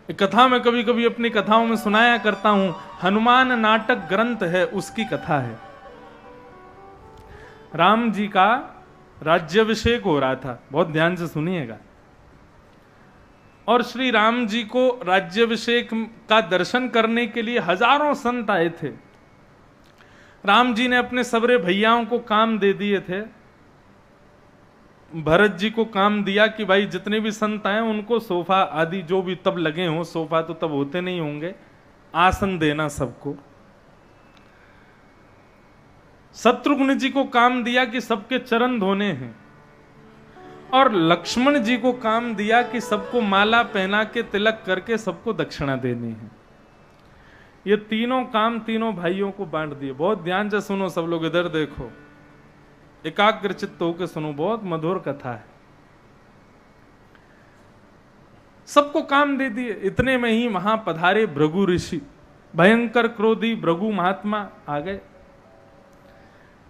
कथा में कभी कभी अपनी कथाओं में सुनाया करता हूं, हनुमान नाटक ग्रंथ है, उसकी कथा है। राम जी का राज्याभिषेक हो रहा था, बहुत ध्यान से सुनिएगा। और श्री राम जी को राज्याभिषेक का दर्शन करने के लिए हजारों संत आए थे। राम जी ने अपने सबरे भैयाओं को काम दे दिए थे। भरत जी को काम दिया कि भाई जितने भी संत आए उनको सोफा आदि जो भी तब लगे हों, सोफा तो तब होते नहीं होंगे, आसन देना सबको। शत्रुघ्न जी को काम दिया कि सबके चरण धोने हैं। और लक्ष्मण जी को काम दिया कि सबको माला पहना के तिलक करके सबको दक्षिणा देनी है। ये तीनों काम तीनों भाइयों को बांट दिए। बहुत ध्यान से सुनो सब लोग, इधर देखो, एकाग्र चित्त होकर सुनो, बहुत मधुर कथा है। सबको काम दे दिए। इतने में ही वहां पधारे भृगु ऋषि, भयंकर क्रोधी भृगु महात्मा आ गए।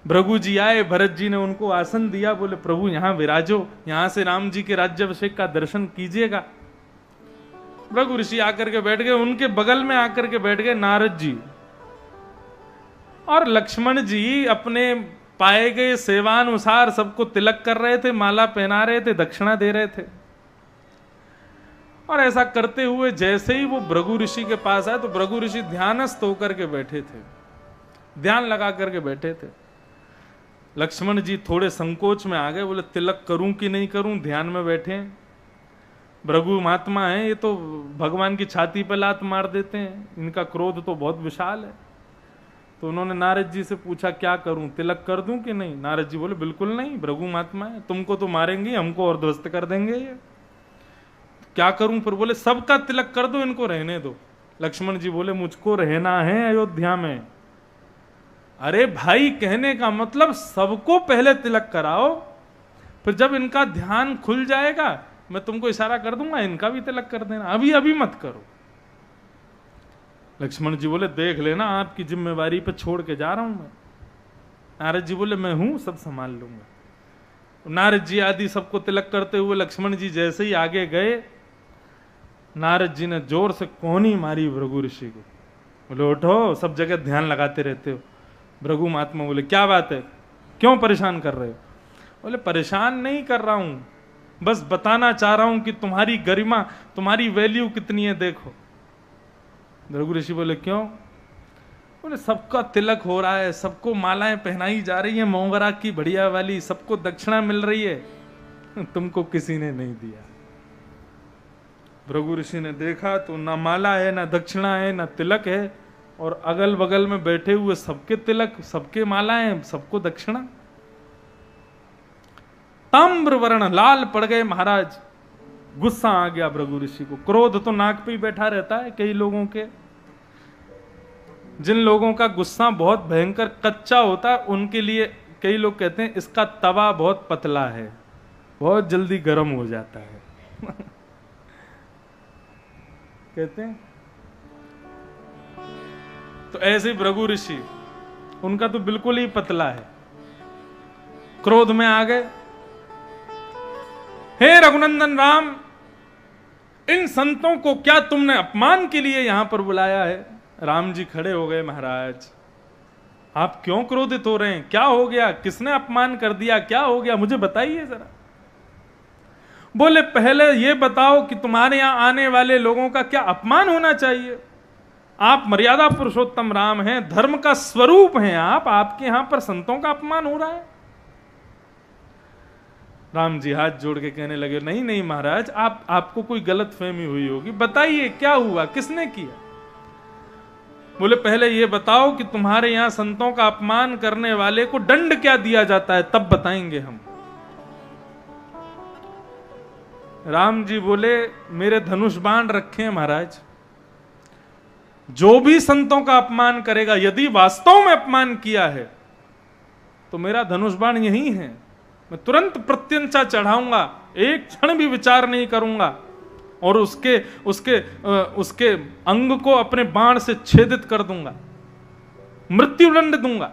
भृगु जी आए, भरत जी ने उनको आसन दिया, बोले प्रभु यहां विराजो, यहां से राम जी के राज्याभिषेक का दर्शन कीजिएगा। भृगु ऋषि आकर के बैठ गए। उनके बगल में आकर के बैठ गए नारद जी और लक्ष्मण जी। अपने पाए गए सेवानुसार सबको तिलक कर रहे थे, माला पहना रहे थे, दक्षिणा दे रहे थे। और ऐसा करते हुए जैसे ही वो भृगु ऋषि के पास आए तो भृगु ऋषि ध्यानस्थ होकर के बैठे थे, ध्यान लगा करके बैठे थे। लक्ष्मण जी थोड़े संकोच में आ गए, बोले तिलक करूं कि नहीं करूं, ध्यान में बैठे। भृगु महात्मा है, ये तो भगवान की छाती पर लात मार देते हैं, इनका क्रोध तो बहुत विशाल है। तो उन्होंने नारद जी से पूछा क्या करूं, तिलक कर दूं कि नहीं। नारद जी बोले बिल्कुल नहीं, भृगु महात्मा है, तुमको तो मारेंगे, हमको और ध्वस्त कर देंगे ये, क्या करूं फिर। बोले सबका तिलक कर दो, इनको रहने दो। लक्ष्मण जी बोले मुझको रहना है अयोध्या में। अरे भाई, कहने का मतलब सबको पहले तिलक कराओ, फिर जब इनका ध्यान खुल जाएगा मैं तुमको इशारा कर दूंगा, इनका भी तिलक कर देना, अभी अभी मत करो। लक्ष्मण जी बोले देख लेना, आपकी जिम्मेवारी पे छोड़ के जा रहा हूं मैं। नारद जी बोले मैं हूं, सब संभाल लूंगा। नारद जी आदि सबको तिलक करते हुए लक्ष्मण जी जैसे ही आगे गए, नारद जी ने जोर से कोहनी मारी भृगु ऋषि को। बोले उठो, सब जगह ध्यान लगाते रहते हो। भृगु महात्मा बोले क्या बात है, क्यों परेशान कर रहे हो। बोले परेशान नहीं कर रहा हूं, बस बताना चाह रहा हूं कि तुम्हारी गरिमा, तुम्हारी वैल्यू कितनी है देखो। भृगु ऋषि बोले क्यों। बोले सबका तिलक हो रहा है, सबको मालाएं पहनाई जा रही है मोगरा की बढ़िया वाली, सबको दक्षिणा मिल रही है, तुमको किसी ने नहीं दिया। भृगु ऋषि ने देखा तो ना माला है, ना दक्षिणा है, ना तिलक है, और अगल बगल में बैठे हुए सबके तिलक, सबके मालाएं, सबको दक्षिणा। ताम्र वर्ण लाल पड़ गए महाराज। गुस्सा आ गया भृगु ऋषि को। क्रोध तो नाक पे ही बैठा रहता है कई लोगों के। जिन लोगों का गुस्सा बहुत भयंकर कच्चा होता है उनके लिए कई लोग कहते हैं इसका तवा बहुत पतला है, बहुत जल्दी गर्म हो जाता है कहते हैं। तो ऐसे भृगु ऋषि, उनका तो बिल्कुल ही पतला है। क्रोध में आ गए, हे रघुनंदन राम, इन संतों को क्या तुमने अपमान के लिए यहां पर बुलाया है। राम जी खड़े हो गए, महाराज आप क्यों क्रोधित हो रहे हैं, क्या हो गया, किसने अपमान कर दिया, क्या हो गया, मुझे बताइए जरा। बोले पहले ये बताओ कि तुम्हारे यहां आने वाले लोगों का क्या अपमान होना चाहिए। आप मर्यादा पुरुषोत्तम राम हैं, धर्म का स्वरूप हैं आप, आपके यहां पर संतों का अपमान हो रहा है। राम जी हाथ जोड़ के कहने लगे नहीं नहीं महाराज, आपको कोई गलत फहमी हुई होगी, बताइए क्या हुआ, किसने किया। बोले पहले ये बताओ कि तुम्हारे यहां संतों का अपमान करने वाले को दंड क्या दिया जाता है, तब बताएंगे हम। राम जी बोले मेरे धनुष बाण रखे हैं महाराज, जो भी संतों का अपमान करेगा, यदि वास्तव में अपमान किया है तो मेरा धनुष बाण यही है, मैं तुरंत प्रत्यंचा चढ़ाऊंगा, एक क्षण भी विचार नहीं करूंगा, और उसके अंग को अपने बाण से छेदित कर दूंगा, मृत्युदंड दूंगा।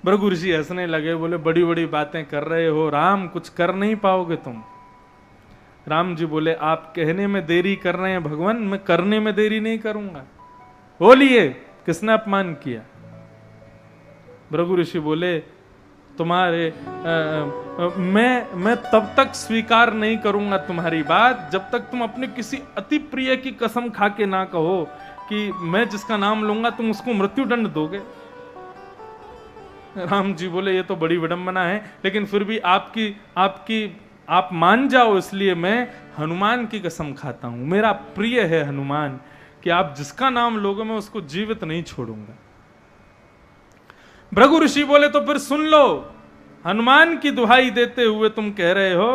भृगु ऋषि हंसने लगे, बोले बड़ी बड़ी बातें कर रहे हो राम, कुछ कर नहीं पाओगे तुम। राम जी बोले आप कहने में देरी कर रहे हैं भगवान, मैं करने में देरी नहीं करूंगा। बोलिए किसने अपमान किया? भृगु ऋषि बोले तुम्हारे मैं तब तक स्वीकार नहीं करूंगा तुम्हारी बात जब तक तुम अपने किसी अति प्रिय की कसम खा के ना कहो कि मैं जिसका नाम लूंगा तुम उसको मृत्युदंड दोगे। राम जी बोले ये तो बड़ी विडंबना है, लेकिन फिर भी आप मान जाओ इसलिए मैं हनुमान की कसम खाता हूं। मेरा प्रिय है हनुमान कि आप जिसका नाम लोगे मैं उसको जीवित नहीं छोड़ूंगा। भृगु ऋषि बोले तो फिर सुन लो, हनुमान की दुहाई देते हुए तुम कह रहे हो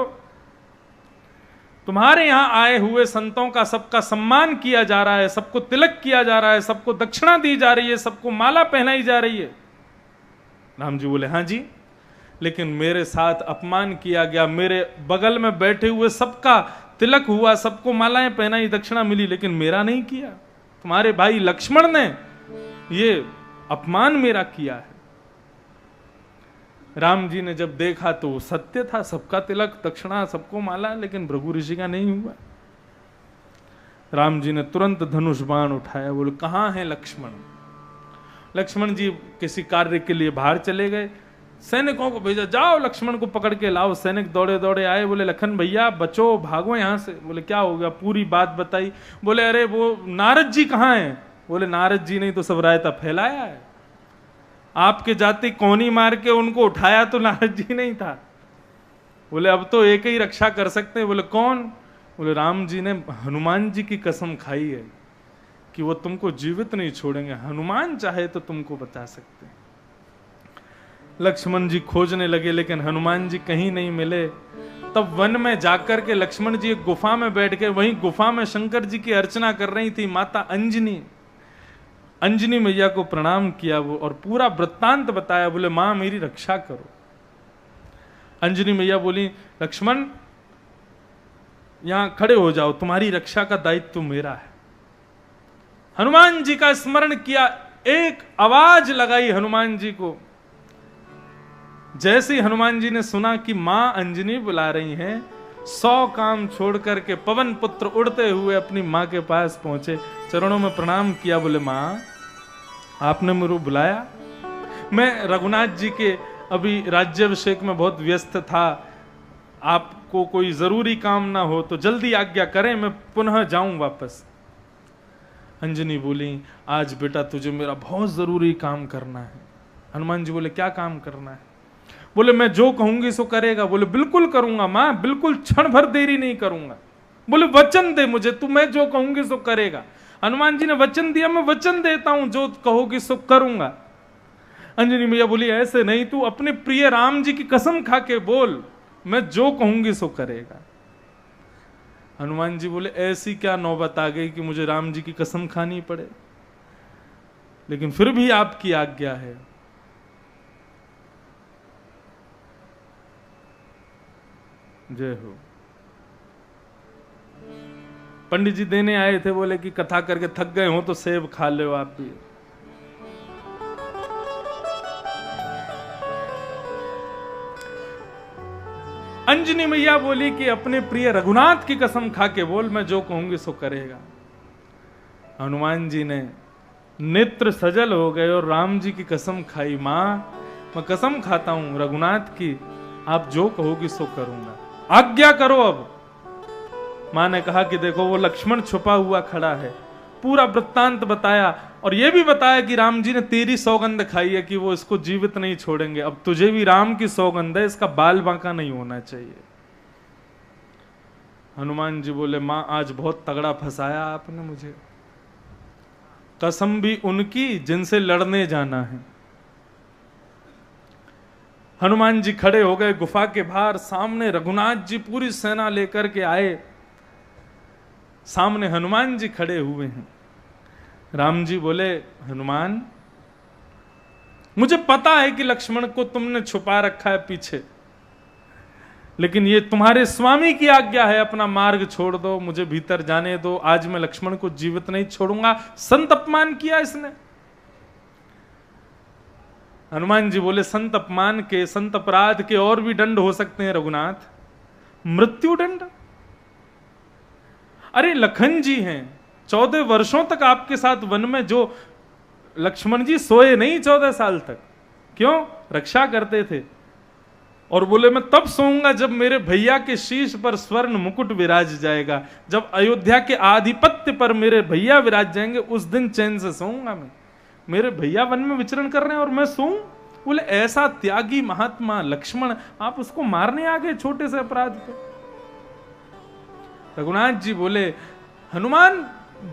तुम्हारे यहां आए हुए संतों का सबका सम्मान किया जा रहा है, सबको तिलक किया जा रहा है, सबको दक्षिणा दी जा रही है, सबको माला पहनाई जा रही है। राम जी बोले हां जी, लेकिन मेरे साथ अपमान किया गया, मेरे बगल में बैठे हुए सबका तिलक हुआ, सबको मालाएं पहनाई, दक्षिणा मिली, लेकिन मेरा नहीं किया। तुम्हारे भाई लक्ष्मण ने ये अपमान मेरा किया है। राम जी ने जब देखा तो सत्य था, सबका तिलक दक्षिणा सबको माला, लेकिन भृगु ऋषि का नहीं हुआ। राम जी ने तुरंत धनुष बाण उठाया, बोले कहां है लक्ष्मण? लक्ष्मण जी किसी कार्य के लिए बाहर चले गए, सैनिकों को भेजा जाओ लक्ष्मण को पकड़ के लाओ। सैनिक दौड़े दौड़े आए, बोले लखन भैया बचो, भागो यहां से। बोले क्या हो गया? पूरी बात बताई। बोले अरे वो नारद जी कहां हैं? बोले नारद जी ने तो सब रायता फैलाया है, आपके जाति कोनी मार के उनको उठाया तो नारद जी नहीं था। बोले अब तो एक ही रक्षा कर सकते हैं। बोले कौन? बोले राम जी ने हनुमान जी की कसम खाई है कि वो तुमको जीवित नहीं छोड़ेंगे, हनुमान चाहे तो तुमको बचा सकते हैं। लक्ष्मण जी खोजने लगे लेकिन हनुमान जी कहीं नहीं मिले। तब वन में जाकर के लक्ष्मण जी एक गुफा में बैठ के, वहीं गुफा में शंकर जी की अर्चना कर रही थी माता अंजनी मैया को प्रणाम किया वो और पूरा वृत्तांत बताया। बोले मां मेरी रक्षा करो। अंजनी मैया बोली लक्ष्मण यहां खड़े हो जाओ, तुम्हारी रक्षा का दायित्व मेरा है। हनुमान जी का स्मरण किया, एक आवाज लगाई हनुमान जी को। जैसे ही हनुमान जी ने सुना कि मां अंजनी बुला रही हैं, 100 काम छोड़ करके पवन पुत्र उड़ते हुए अपनी मां के पास पहुंचे, चरणों में प्रणाम किया। बोले मां आपने मुझे बुलाया? मैं रघुनाथ जी के अभी राज्याभिषेक में बहुत व्यस्त था, आपको कोई जरूरी काम ना हो तो जल्दी आज्ञा करें, मैं पुनः जाऊं वापस। अंजनी बोली आज बेटा तुझे मेरा बहुत जरूरी काम करना है। हनुमान जी बोले क्या काम करना है? बोले मैं जो कहूंगी सो करेगा। बोले बिल्कुल करूंगा मां, बिल्कुल क्षण भर देरी नहीं करूंगा। बोले वचन दे मुझे, तू मैं जो कहूंगी सो करेगा। हनुमान जी ने वचन दिया, मैं वचन देता हूं जो कहोगी सो करूंगा। अंजनी मैया बोली ऐसे नहीं, तू अपने प्रिय राम जी की कसम खा के बोल, मैं जो कहूंगी सो करेगा। हनुमान जी बोले ऐसी क्या नौबत आ गई कि मुझे राम जी की कसम खानी पड़े, लेकिन फिर भी आपकी आज्ञा है। जय हो। पंडित जी देने आए थे, बोले कि कथा करके थक गए हो तो सेब खा लो आप भी। अंजनी मैया बोली कि अपने प्रिय रघुनाथ की कसम खा के बोल, मैं जो कहूंगी सो करेगा। हनुमान जी ने नेत्र सजल हो गए और राम जी की कसम खाई। मां मैं कसम खाता हूं रघुनाथ की, आप जो कहोगी सो करूंगा, आज्ञा करो अब। मां ने कहा कि देखो वो लक्ष्मण छुपा हुआ खड़ा है। पूरा वृत्तांत बताया और यह भी बताया कि राम जी ने तेरी सौगंध खाई है कि वो इसको जीवित नहीं छोड़ेंगे। अब तुझे भी राम की सौगंध है, इसका बाल बांका नहीं होना चाहिए। हनुमान जी बोले मां आज बहुत तगड़ा फंसाया आपने मुझे, कसम भी उनकी जिनसे लड़ने जाना है। हनुमान जी खड़े हो गए गुफा के बाहर, सामने रघुनाथ जी पूरी सेना लेकर के आए, सामने हनुमान जी खड़े हुए हैं। राम जी बोले हनुमान मुझे पता है कि लक्ष्मण को तुमने छुपा रखा है पीछे, लेकिन ये तुम्हारे स्वामी की आज्ञा है, अपना मार्ग छोड़ दो, मुझे भीतर जाने दो। आज मैं लक्ष्मण को जीवित नहीं छोड़ूंगा। संत अपमान किया इसने। हनुमान जी बोले संत अपमान के, संत अपराध के और भी दंड हो सकते हैं रघुनाथ, मृत्यु दंड। अरे लखन जी हैं, 14 वर्षों तक आपके साथ वन में, जो लक्ष्मण जी सोए नहीं 14 साल तक, क्यों? रक्षा करते थे। और बोले मैं तब सोऊंगा जब मेरे भैया के शीश पर स्वर्ण मुकुट विराज जाएगा, जब अयोध्या के आधिपत्य पर मेरे भैया विराज जाएंगे, उस दिन चैन से सोऊंगा मैं। मेरे भैया वन में विचरण कर रहे हैं और मैं सोऊं? बोले ऐसा त्यागी महात्मा लक्ष्मण, आप उसको मारने आ गए छोटे से अपराध पे। रघुनाथ जी बोले हनुमान,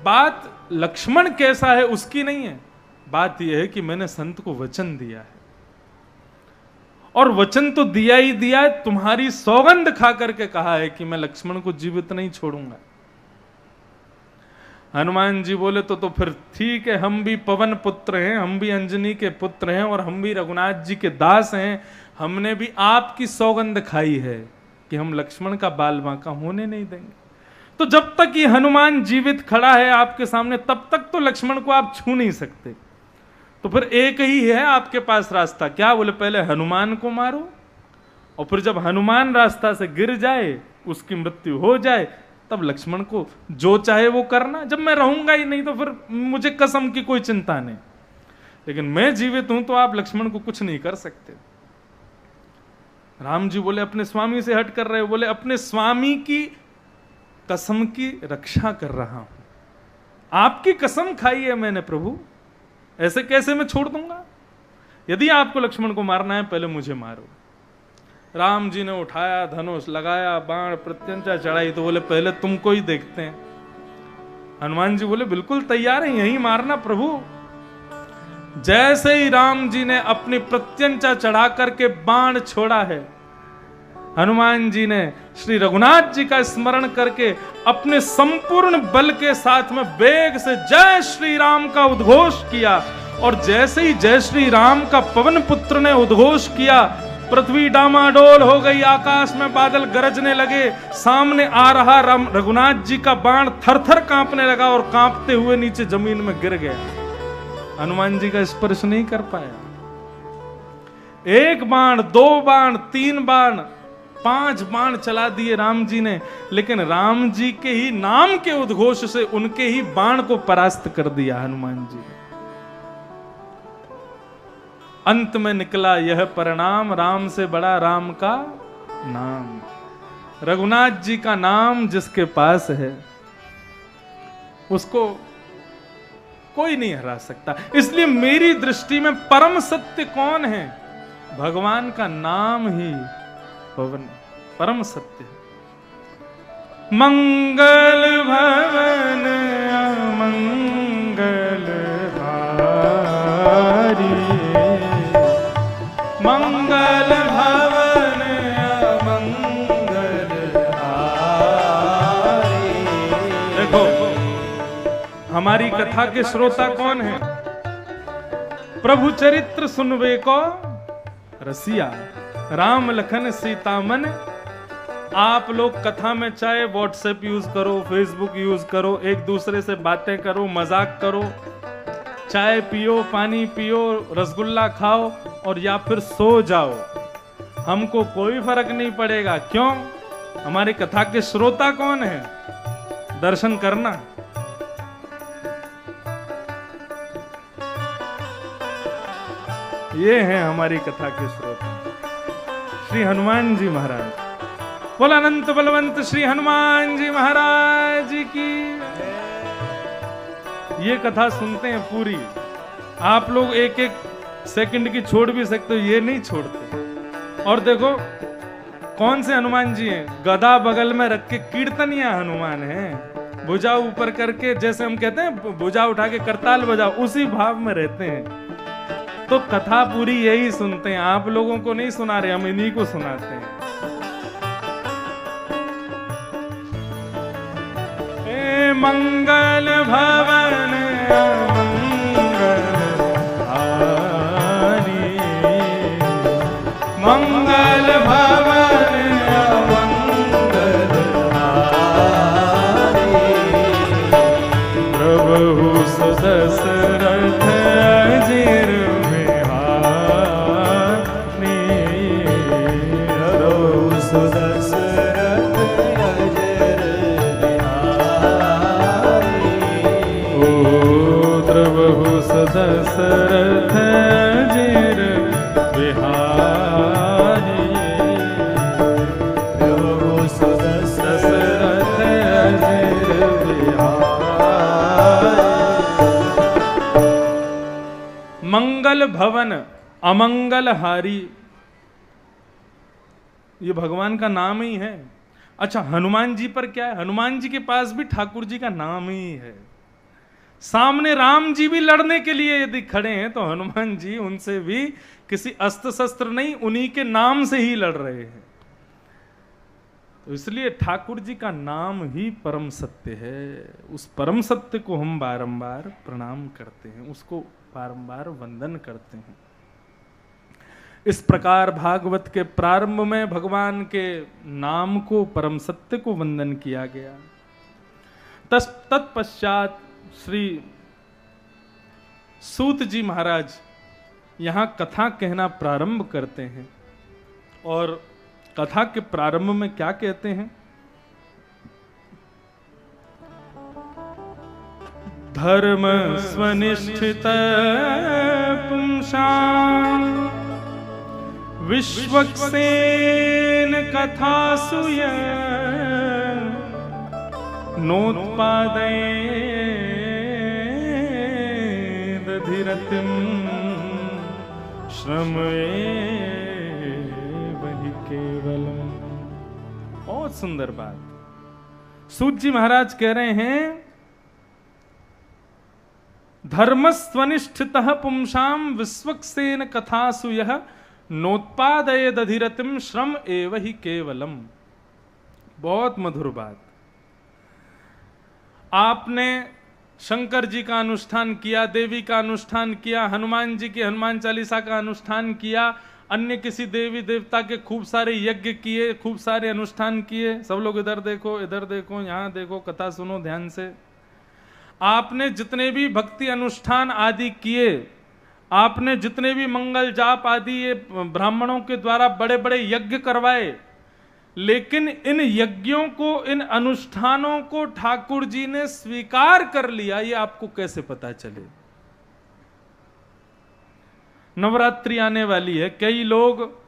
बात लक्ष्मण कैसा है उसकी नहीं है, बात यह है कि मैंने संत को वचन दिया है, और वचन तो दिया ही दिया है, तुम्हारी सौगंध खा करके कहा है कि मैं लक्ष्मण को जीवित नहीं छोड़ूंगा। हनुमान जी बोले तो फिर ठीक है, हम भी पवन पुत्र हैं, हम भी अंजनी के पुत्र हैं, और हम भी रघुनाथ जी के दास हैं, हमने भी आपकी सौगंध खाई है कि हम लक्ष्मण का बाल बांका होने नहीं देंगे। तो जब तक ये हनुमान जीवित खड़ा है आपके सामने, तब तक तो लक्ष्मण को आप छू नहीं सकते। तो फिर एक ही है आपके पास रास्ता, क्या? बोले पहले हनुमान को मारो, और फिर जब हनुमान रास्ता से गिर जाए, उसकी मृत्यु हो जाए, तब लक्ष्मण को जो चाहे वो करना। जब मैं रहूंगा ही नहीं तो फिर मुझे कसम की कोई चिंता नहीं, लेकिन मैं जीवित हूं तो आप लक्ष्मण को कुछ नहीं कर सकते। राम जी बोले अपने स्वामी से हट कर रहे हो? बोले अपने स्वामी की कसम की रक्षा कर रहा हूं, आपकी कसम खाई है मैंने प्रभु, ऐसे कैसे मैं छोड़ दूंगा? यदि आपको लक्ष्मण को मारना है पहले मुझे मारो। राम जी ने उठाया धनुष, लगाया बाण, प्रत्यंचा चढ़ाई, तो बोले पहले तुमको ही देखते हैं। हनुमान जी बोले बिल्कुल तैयार है, यही मारना प्रभु। जैसे ही राम जी ने अपनी प्रत्यंचा चढ़ा करके बाण छोड़ा है, हनुमान जी ने श्री रघुनाथ जी का स्मरण करके अपने संपूर्ण बल के साथ में वेग से जय श्री राम का उद्घोष किया, और जैसे ही जय श्री राम का पवन पुत्र ने उद्घोष किया, पृथ्वी डामाडोल हो गई, आकाश में बादल गरजने लगे, सामने आ रहा रघुनाथ जी का बाण थरथर कांपने लगा और कांपते हुए नीचे जमीन में गिर गया। हनुमान जी का स्पर्श नहीं कर पाया। एक बाण, 2 बाण, 3 बाण, 5 बाण चला दिए राम जी ने, लेकिन राम जी के ही नाम के उद्घोष से उनके ही बाण को परास्त कर दिया हनुमान जी ने। अंत में निकला यह परिणाम, राम से बड़ा राम का नाम। रघुनाथ जी का नाम जिसके पास है उसको कोई नहीं हरा सकता। इसलिए मेरी दृष्टि में परम सत्य कौन है? भगवान का नाम ही पवन परम सत्य है। मंगल भवन अमंगल हारी, मंगल भवन अमंगल हारी। देखो हमारी कथा के श्रोता कौन है? प्रभु चरित्र सुनवे को रसिया, राम लखन सीता मन। आप लोग कथा में चाहे व्हाट्सएप यूज करो, फेसबुक यूज करो, एक दूसरे से बातें करो, मजाक करो, चाय पियो, पानी पियो, रसगुल्ला खाओ और या फिर सो जाओ, हमको कोई फर्क नहीं पड़ेगा। क्यों? हमारी कथा के श्रोता कौन है? दर्शन करना। ये है हमारी कथा के श्रोता श्री हनुमान जी महाराज। बोल अनंत बलवंत श्री हनुमान जी महाराज की। ये कथा सुनते हैं पूरी, आप लोग एक एक सेकंड की छोड़ भी सकते हो, ये नहीं छोड़ते। और देखो कौन से हनुमान जी हैं? गदा बगल में रख के कीर्तनिया हनुमान हैं, भुजा ऊपर करके, जैसे हम कहते हैं भुजा उठा के करताल बजाओ, उसी भाव में रहते हैं। तो कथा पूरी यही सुनते हैं, आप लोगों को नहीं सुना रहे, हम इन्हीं को सुनाते हैं। मंगल भवन मंगल हारी, मंगल भवन मंगल हारी। प्रभु सुदशरथ अजिर बिहारी, प्रभु सुदशरथ अजिर बिहारी। मंगल भवन अमंगल हारी, ये भगवान का नाम ही है। अच्छा, हनुमान जी पर क्या है? हनुमान जी के पास भी ठाकुर जी का नाम ही है। सामने राम जी भी लड़ने के लिए यदि खड़े हैं तो हनुमान जी उनसे भी किसी अस्त्र शस्त्र नहीं, उन्हीं के नाम से ही लड़ रहे हैं। तो इसलिए ठाकुर जी का नाम ही परम सत्य है। उस परम सत्य को हम बारंबार प्रणाम करते हैं, उसको बारंबार वंदन करते हैं। इस प्रकार भागवत के प्रारंभ में भगवान के नाम को, परम सत्य को वंदन किया गया। तत्पश्चात श्री सूत जी महाराज यहां कथा कहना प्रारंभ करते हैं, और कथा के प्रारंभ में क्या कहते हैं? धर्म स्वनिष्ठित पुंसां विश्वक्सेन कथासुय नोत्पादयेदधिरतिं श्रमएवहि केवलम्। बहुत सुंदर बात। सूत जी महाराज कह रहे हैं, धर्मस्वनिष्ठितः पुंसां विश्वक्सेन कथासु यः नोत्पादयेदधिरतिं श्रम एव हि केवलम। बहुत मधुर बात। आपने शंकर जी का अनुष्ठान किया, देवी का अनुष्ठान किया, हनुमान जी की हनुमान चालीसा का अनुष्ठान किया, अन्य किसी देवी देवता के खूब सारे यज्ञ किए, खूब सारे अनुष्ठान किए। सब लोग इधर देखो, इधर देखो, यहां देखो, कथा सुनो ध्यान से। आपने जितने भी भक्ति अनुष्ठान आदि किए, आपने जितने भी मंगल जाप आदि ये ब्राह्मणों के द्वारा बड़े बड़े यज्ञ करवाए, लेकिन इन यज्ञों को, इन अनुष्ठानों को ठाकुर जी ने स्वीकार कर लिया, ये आपको कैसे पता चले? नवरात्रि आने वाली है, कई लोग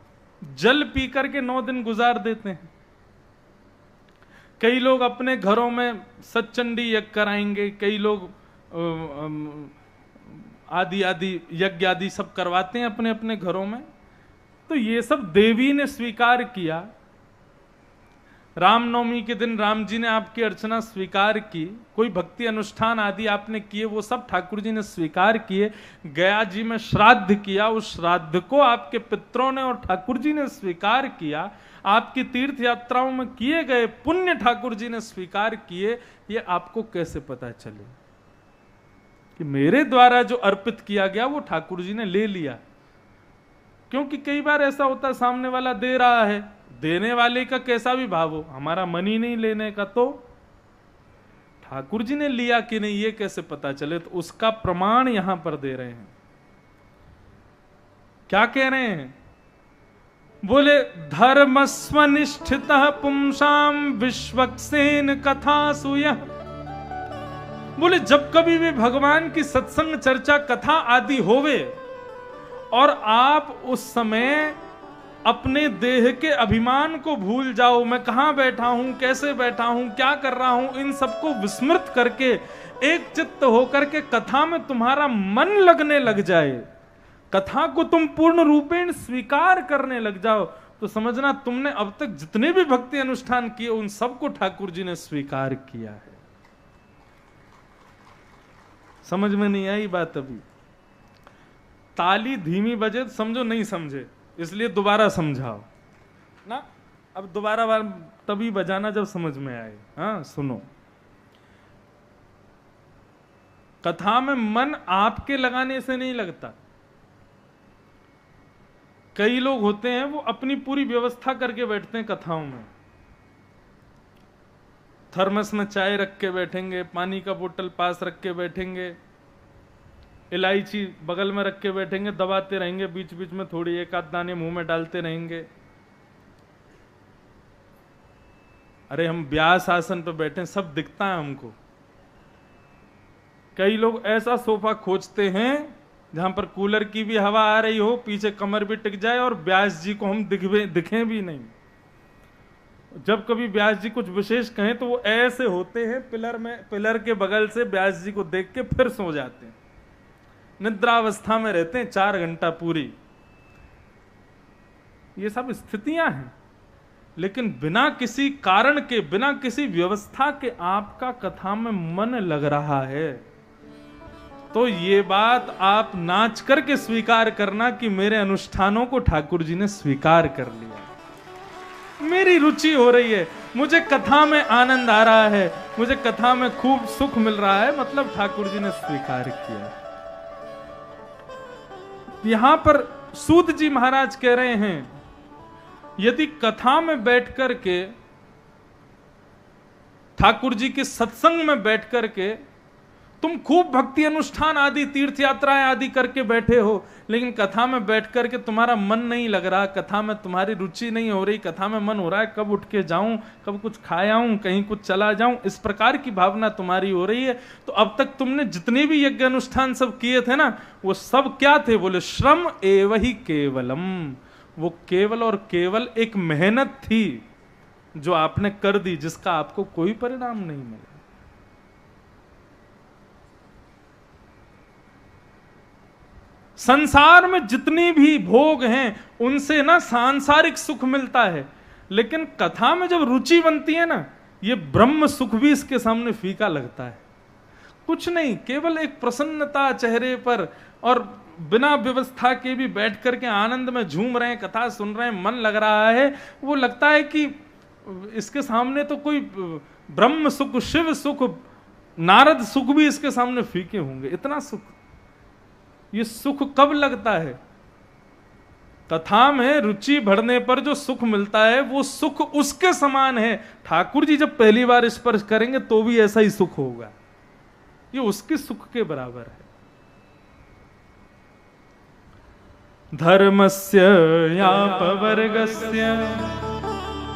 जल पी करके 9 दिन गुजार देते हैं। कई लोग अपने घरों में सच्चंडी यज्ञ कराएंगे, कई लोग आदि आदि यज्ञ आदि सब करवाते हैं अपने अपने घरों में। तो ये सब देवी ने स्वीकार किया। रामनवमी के दिन राम जी ने आपकी अर्चना स्वीकार की, कोई भक्ति अनुष्ठान आदि आपने किए, वो सब ठाकुर जी ने स्वीकार किए। गया जी में श्राद्ध किया, उस श्राद्ध को आपके पितरों ने और ठाकुर जी ने स्वीकार किया। आपकी तीर्थ यात्राओं में किए गए पुण्य ठाकुर जी ने स्वीकार किए। ये आपको कैसे पता चले कि मेरे द्वारा जो अर्पित किया गया वो ठाकुर जी ने ले लिया? क्योंकि कई बार ऐसा होता है, सामने वाला दे रहा है, देने वाले का कैसा भी भाव हो, हमारा मन ही नहीं लेने का, तो ठाकुर जी ने लिया कि नहीं ये कैसे पता चले? तो उसका प्रमाण यहां पर दे रहे हैं। क्या कह रहे हैं? बोले धर्मस्वनिष्ठितः पुंसां विश्वक्सेन कथासु यः। बोले जब कभी भी भगवान की सत्संग चर्चा कथा आदि होवे और आप उस समय अपने देह के अभिमान को भूल जाओ, मैं कहां बैठा हूं, कैसे बैठा हूं, क्या कर रहा हूं, इन सबको विस्मृत करके एक चित्त होकर के कथा में तुम्हारा मन लगने लग जाए, कथा को तुम पूर्ण रूपेण स्वीकार करने लग जाओ, तो समझना तुमने अब तक जितने भी भक्ति अनुष्ठान किए उन सबको ठाकुर जी ने स्वीकार किया है। समझ में नहीं आई बात? अभी ताली धीमी बजे तो समझो नहीं समझे, इसलिए दोबारा समझाओ ना। अब दोबारा बार तभी बजाना जब समझ में आए। हाँ सुनो, कथा में मन आपके लगाने से नहीं लगता। कई लोग होते हैं वो अपनी पूरी व्यवस्था करके बैठते हैं कथाओं में, थर्मस में चाय रख के बैठेंगे, पानी का बोतल पास रख के बैठेंगे, इलायची बगल में रख के बैठेंगे, दबाते रहेंगे, बीच बीच में थोड़ी एक आध दाने मुंह में डालते रहेंगे। अरे हम व्यास आसन पे बैठे, सब दिखता है हमको। कई लोग ऐसा सोफा खोजते हैं जहां पर कूलर की भी हवा आ रही हो, पीछे कमर भी टिक जाए और व्यास जी को हम दिखें भी नहीं। जब कभी व्यास जी कुछ विशेष कहें तो वो ऐसे होते हैं, पिलर के बगल से व्यास जी को देख के फिर सो जाते हैं। निद्रावस्था में रहते हैं 4 घंटा पूरी। ये सब स्थितियां हैं, लेकिन बिना किसी कारण के, बिना किसी व्यवस्था के आपका कथा में मन लग रहा है, तो ये बात आप नाच करके स्वीकार करना कि मेरे अनुष्ठानों को ठाकुर जी ने स्वीकार कर लिया, मेरी रुचि हो रही है, मुझे कथा में आनंद आ रहा है, मुझे कथा में खूब सुख मिल रहा है, मतलब ठाकुर जी ने स्वीकार किया। यहां पर सूत जी महाराज कह रहे हैं, यदि कथा में बैठ करके, ठाकुर जी के सत्संग में बैठ करके तुम खूब भक्ति अनुष्ठान आदि, तीर्थ यात्राएं आदि करके बैठे हो, लेकिन कथा में बैठ करके तुम्हारा मन नहीं लग रहा, कथा में तुम्हारी रुचि नहीं हो रही, कथा में मन हो रहा है कब उठ के जाऊं, कब कुछ खाए आऊं, कहीं कुछ चला जाऊं, इस प्रकार की भावना तुम्हारी हो रही है, तो अब तक तुमने जितने भी यज्ञ अनुष्ठान सब किए थे ना, वो सब क्या थे? बोले श्रम एव ही केवलम। वो केवल और केवल एक मेहनत थी जो आपने कर दी, जिसका आपको कोई परिणाम नहीं मिला। संसार में जितनी भी भोग हैं उनसे ना सांसारिक सुख मिलता है, लेकिन कथा में जब रुचि बनती है ना, ये ब्रह्म सुख भी इसके सामने फीका लगता है। कुछ नहीं, केवल एक प्रसन्नता चेहरे पर, और बिना व्यवस्था के भी बैठ करके आनंद में झूम रहे हैं, कथा सुन रहे हैं, मन लग रहा है, वो लगता है कि इसके सामने तो कोई ब्रह्म सुख, शिव सुख, नारद सुख भी इसके सामने फीके होंगे। इतना सुख, ये सुख कब लगता है? कथा में रुचि बढ़ने पर जो सुख मिलता है, वो सुख उसके समान है। ठाकुर जी जब पहली बार स्पर्श करेंगे तो भी ऐसा ही सुख होगा, ये उसके सुख के बराबर है। धर्मस्य यापवर्गस्य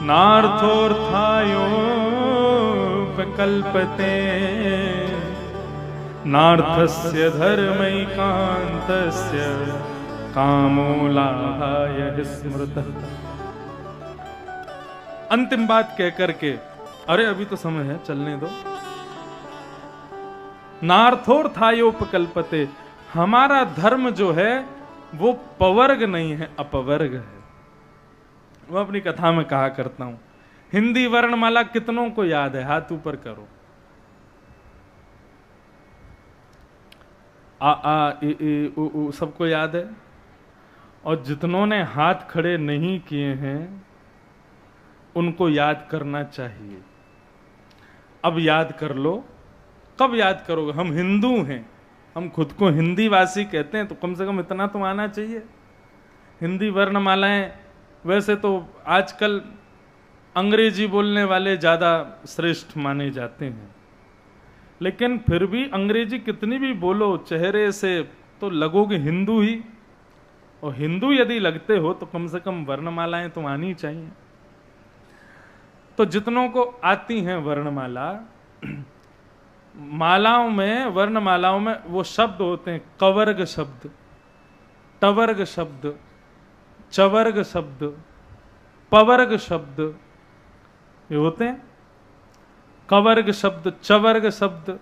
नार्थोऽर्थायोपकल्पते नार्थस्य धर्मैकान्तस्य कामोलाहाय स्मृतः। अंतिम बात कह करके, अरे अभी तो समय है, चलने दो। नार्थोऽर्थायोपकल्पते, हमारा धर्म जो है वो पवर्ग नहीं है, अपवर्ग है। वो अपनी कथा में कहा करता हूं, हिंदी वर्णमाला कितनों को याद है? हाथ ऊपर करो। आ आ ए ए उ उ सबको याद है? और जितनों ने हाथ खड़े नहीं किए हैं उनको याद करना चाहिए। अब याद कर लो। कब याद करोगे? हम हिंदू हैं, हम खुद को हिंदी वासी कहते हैं, तो कम से कम इतना तो आना चाहिए। हिंदी वर्णमालाएं, वैसे तो आजकल अंग्रेजी बोलने वाले ज़्यादा श्रेष्ठ माने जाते हैं, लेकिन फिर भी अंग्रेजी कितनी भी बोलो, चेहरे से तो लगोगे हिंदू ही। और हिंदू यदि लगते हो तो कम से कम वर्णमालाएं तो आनी चाहिए। तो जितनों को आती हैं वर्णमाला, मालाओं में, वर्णमालाओं में वो शब्द होते हैं, कवर्ग शब्द, टवर्ग शब्द, चवर्ग शब्द, पवर्ग शब्द, ये होते हैं। कवर्ग शब्द, चवर्ग शब्द,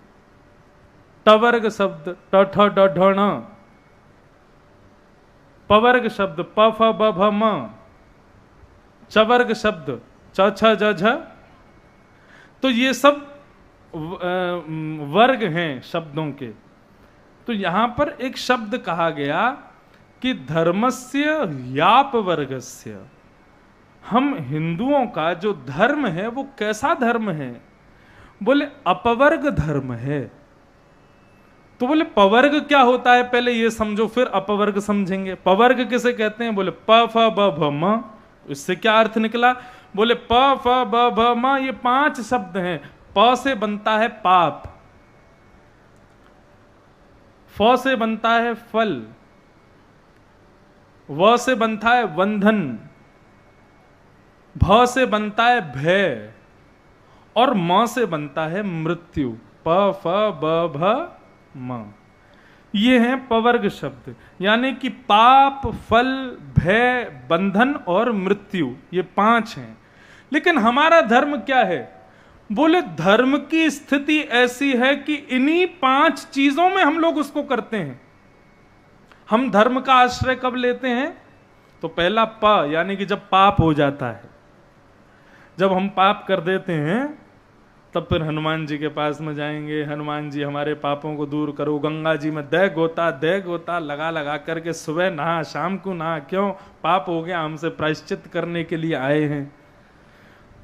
टवर्ग शब्द, ट ठ ड ढ ण, पवर्ग शब्द, प फ ब भ म, चवर्ग शब्द, च छ ज झ। तो ये सब वर्ग हैं शब्दों के। तो यहां पर एक शब्द कहा गया कि धर्मस्य याप वर्गस्य, हम हिंदुओं का जो धर्म है वो कैसा धर्म है? बोले अपवर्ग धर्म है। तो बोले पवर्ग क्या होता है पहले ये समझो, फिर अपवर्ग समझेंगे। पवर्ग किसे कहते हैं? बोले प फ ब भ म। इससे क्या अर्थ निकला? बोले प फ ब भ म, ये 5 शब्द हैं। प से बनता है पाप, फ से बनता है फल, व से बनता है बंधन, भ से बनता है भय, और म से बनता है मृत्यु। प फ ब भ म, ये हैं पवर्ग शब्द। यानी कि पाप, फल, भय, बंधन और मृत्यु, ये 5 हैं। लेकिन हमारा धर्म क्या है? बोले धर्म की स्थिति ऐसी है कि इन्हीं 5 चीजों में हम लोग उसको करते हैं। हम धर्म का आश्रय कब लेते हैं? तो पहला प, यानी कि जब पाप हो जाता है, जब हम पाप कर देते हैं, तब फिर हनुमान जी के पास में जाएंगे, हनुमान जी हमारे पापों को दूर करो। गंगा जी में दह गोता लगा लगा करके सुबह नहा, शाम को नहा। क्यों? पाप हो गया, हमसे प्रायश्चित करने के लिए आए हैं।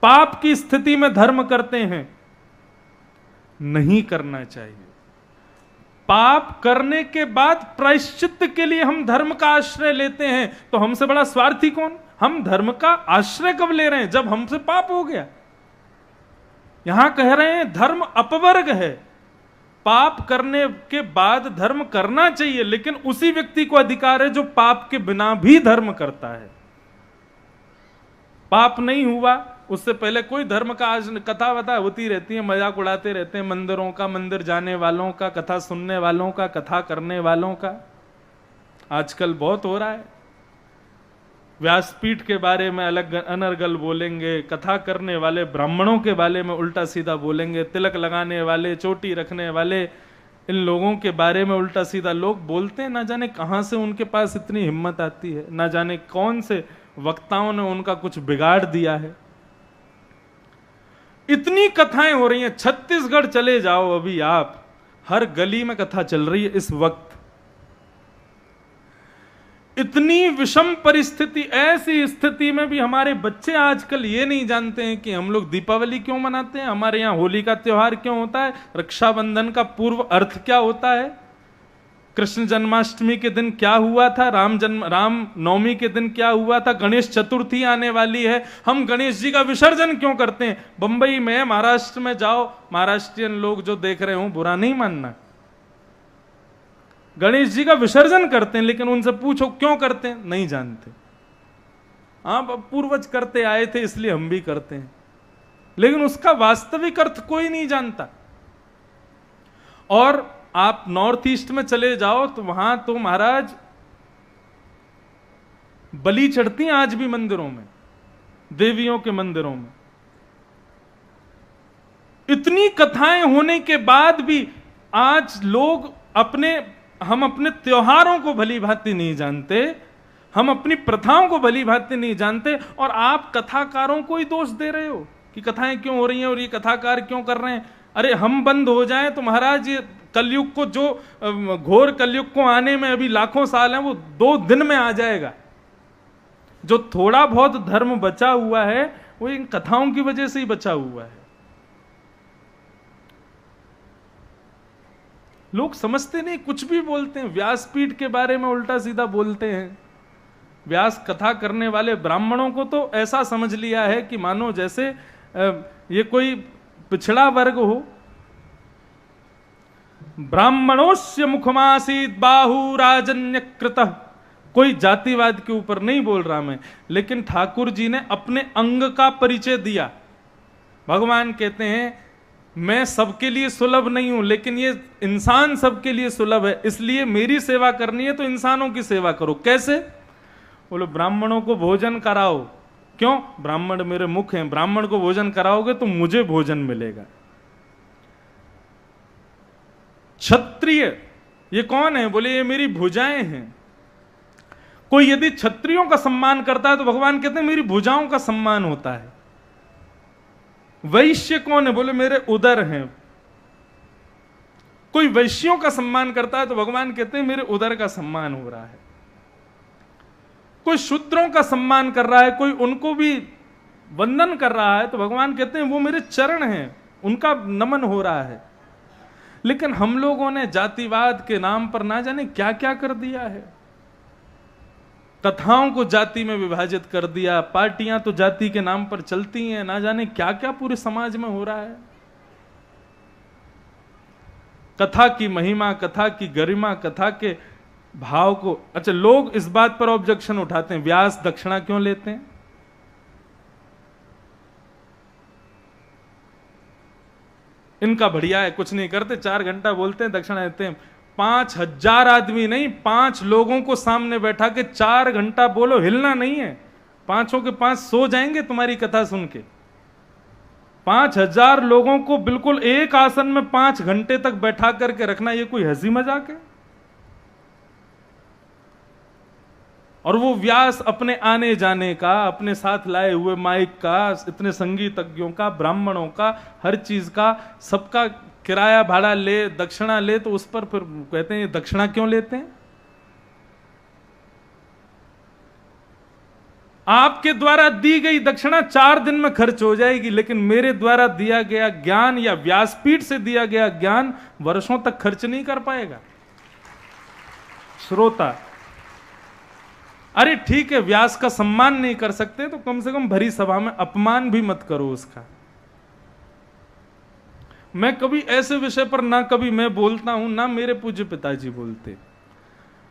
पाप की स्थिति में धर्म करते हैं, नहीं करना चाहिए। पाप करने के बाद प्रायश्चित के लिए हम धर्म का आश्रय लेते हैं, तो हमसे बड़ा स्वार्थी कौन? हम धर्म का आश्रय कब ले रहे हैं? जब हमसे पाप हो गया। यहां कह रहे हैं धर्म अपवर्ग है। पाप करने के बाद धर्म करना चाहिए, लेकिन उसी व्यक्ति को अधिकार है जो पाप के बिना भी धर्म करता है। पाप नहीं हुआ, उससे पहले कोई धर्म का आज कथा वथा होती रहती है, मजाक उड़ाते रहते हैं मंदिरों का, मंदिर जाने वालों का, कथा सुनने वालों का, कथा करने वालों का। आजकल बहुत हो रहा है। व्यासपीठ के बारे में अलग अनर्गल बोलेंगे, कथा करने वाले ब्राह्मणों के बारे में उल्टा सीधा बोलेंगे, तिलक लगाने वाले, चोटी रखने वाले, इन लोगों के बारे में उल्टा सीधा लोग बोलते हैं। ना जाने कहां से उनके पास इतनी हिम्मत आती है, ना जाने कौन से वक्ताओं ने उनका कुछ बिगाड़ दिया है। इतनी कथाएं हो रही हैं, छत्तीसगढ़ चले जाओ अभी आप, हर गली में कथा चल रही है इस वक्त। इतनी विषम परिस्थिति, ऐसी स्थिति में भी हमारे बच्चे आजकल ये नहीं जानते हैं कि हम लोग दीपावली क्यों मनाते हैं, हमारे यहां होली का त्योहार क्यों होता है, रक्षाबंधन का पूर्व अर्थ क्या होता है, कृष्ण जन्माष्टमी के दिन क्या हुआ था, राम नवमी के दिन क्या हुआ था, गणेश चतुर्थी आने वाली है, हम गणेश जी का विसर्जन क्यों करते हैं। बंबई में, महाराष्ट्र में जाओ, महाराष्ट्रियन लोग जो देख रहे हो बुरा नहीं मानना, गणेश जी का विसर्जन करते हैं, लेकिन उनसे पूछो क्यों करते हैं, नहीं जानते। आप पूर्वज करते आए थे इसलिए हम भी करते हैं, लेकिन उसका वास्तविक अर्थ कोई नहीं जानता। और आप नॉर्थ ईस्ट में चले जाओ तो वहां तो महाराज बलि चढ़ती हैं आज भी मंदिरों में, देवियों के मंदिरों में। इतनी कथाएं होने के बाद भी आज लोग हम अपने त्योहारों को भली भांति नहीं जानते, हम अपनी प्रथाओं को भली भांति नहीं जानते, और आप कथाकारों को ही दोष दे रहे हो कि कथाएं क्यों हो रही हैं और ये कथाकार क्यों कर रहे हैं। अरे हम बंद हो जाएं तो महाराज ये कलयुग को, जो घोर कलयुग को आने में अभी लाखों साल हैं, वो 2 दिन में आ जाएगा। जो थोड़ा बहुत धर्म बचा हुआ है वो इन कथाओं की वजह से ही बचा हुआ है। लोग समझते नहीं, कुछ भी बोलते हैं, व्यासपीठ के बारे में उल्टा सीधा बोलते हैं। व्यास कथा करने वाले ब्राह्मणों को तो ऐसा समझ लिया है कि मानो जैसे ये कोई पिछड़ा वर्ग हो। ब्राह्मणोस्य मुखमासीत बाहु राजन्यकृतः, कोई जातिवाद के ऊपर नहीं बोल रहा मैं, लेकिन ठाकुर जी ने अपने अंग का परिचय दिया। भगवान कहते हैं मैं सबके लिए सुलभ नहीं हूं, लेकिन ये इंसान सबके लिए सुलभ है, इसलिए मेरी सेवा करनी है तो इंसानों की सेवा करो। कैसे? बोलो ब्राह्मणों को भोजन कराओ। क्यों? ब्राह्मण मेरे मुख हैं, ब्राह्मण को भोजन कराओगे तो मुझे भोजन मिलेगा। क्षत्रिय ये कौन है? बोले ये मेरी भुजाएं हैं। कोई यदि क्षत्रियों का सम्मान करता है तो भगवान कहते हैं मेरी भुजाओं का सम्मान होता है। वैश्य कौन है? बोले मेरे उदर हैं। कोई वैश्यों का सम्मान करता है तो भगवान कहते हैं मेरे उदर का सम्मान हो रहा है। कोई शूद्रों का सम्मान कर रहा है, कोई उनको भी वंदन कर रहा है तो भगवान कहते हैं वो मेरे चरण हैं, उनका नमन हो रहा है। लेकिन हम लोगों ने जातिवाद के नाम पर ना जाने क्या क्या कर दिया है। कथाओं को जाति में विभाजित कर दिया, पार्टियां तो जाति के नाम पर चलती हैं, ना जाने क्या क्या पूरे समाज में हो रहा है। कथा की महिमा, कथा की गरिमा, कथा के भाव को, अच्छा लोग इस बात पर ऑब्जेक्शन उठाते हैं व्यास दक्षिणा क्यों लेते हैं। इनका बढ़िया है, कुछ नहीं करते, 4 घंटा बोलते हैं, दक्षिणा देते हैं। 5000 आदमी नहीं, 5 लोगों को सामने बैठा के 4 घंटा बोलो, हिलना नहीं है। 5 के 5 सो जाएंगे तुम्हारी कथा सुन के। 5000 लोगों को बिल्कुल एक आसन में 5 घंटे तक बैठा करके रखना, ये कोई हंसी मजाक है? और वो व्यास अपने आने जाने का, अपने साथ लाए हुए माइक का, इतने संगीतज्ञों का, ब्राह्मणों का, हर चीज का, सबका किराया भाड़ा ले, दक्षिणा ले, तो उस पर फिर कहते हैं ये दक्षिणा क्यों लेते हैं? आपके द्वारा दी गई दक्षिणा 4 दिन में खर्च हो जाएगी, लेकिन मेरे द्वारा दिया गया ज्ञान या व्यासपीठ से दिया गया ज्ञान वर्षों तक खर्च नहीं कर पाएगा। श्रोता, अरे ठीक है, व्यास का सम्मान नहीं कर सकते तो कम से कम भरी सभा में अपमान भी मत करो उसका। मैं कभी ऐसे विषय पर ना कभी मैं बोलता हूं, ना मेरे पूज्य पिताजी बोलते।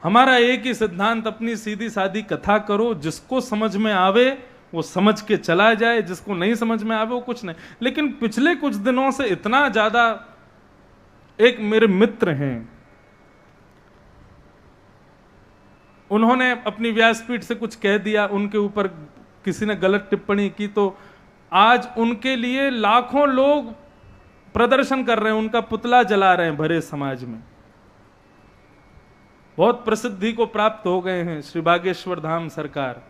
हमारा एक ही सिद्धांत, अपनी सीधी सादी कथा करो, जिसको समझ में आवे वो समझ के चला जाए, जिसको नहीं समझ में आवे वो कुछ नहीं। लेकिन पिछले कुछ दिनों से इतना ज्यादा, एक मेरे मित्र हैं, उन्होंने अपनी व्यासपीठ से कुछ कह दिया, उनके ऊपर किसी ने गलत टिप्पणी की, तो आज उनके लिए लाखों लोग प्रदर्शन कर रहे हैं, उनका पुतला जला रहे हैं भरे समाज में। बहुत प्रसिद्धि को प्राप्त हो गए हैं श्री बागेश्वर धाम सरकार,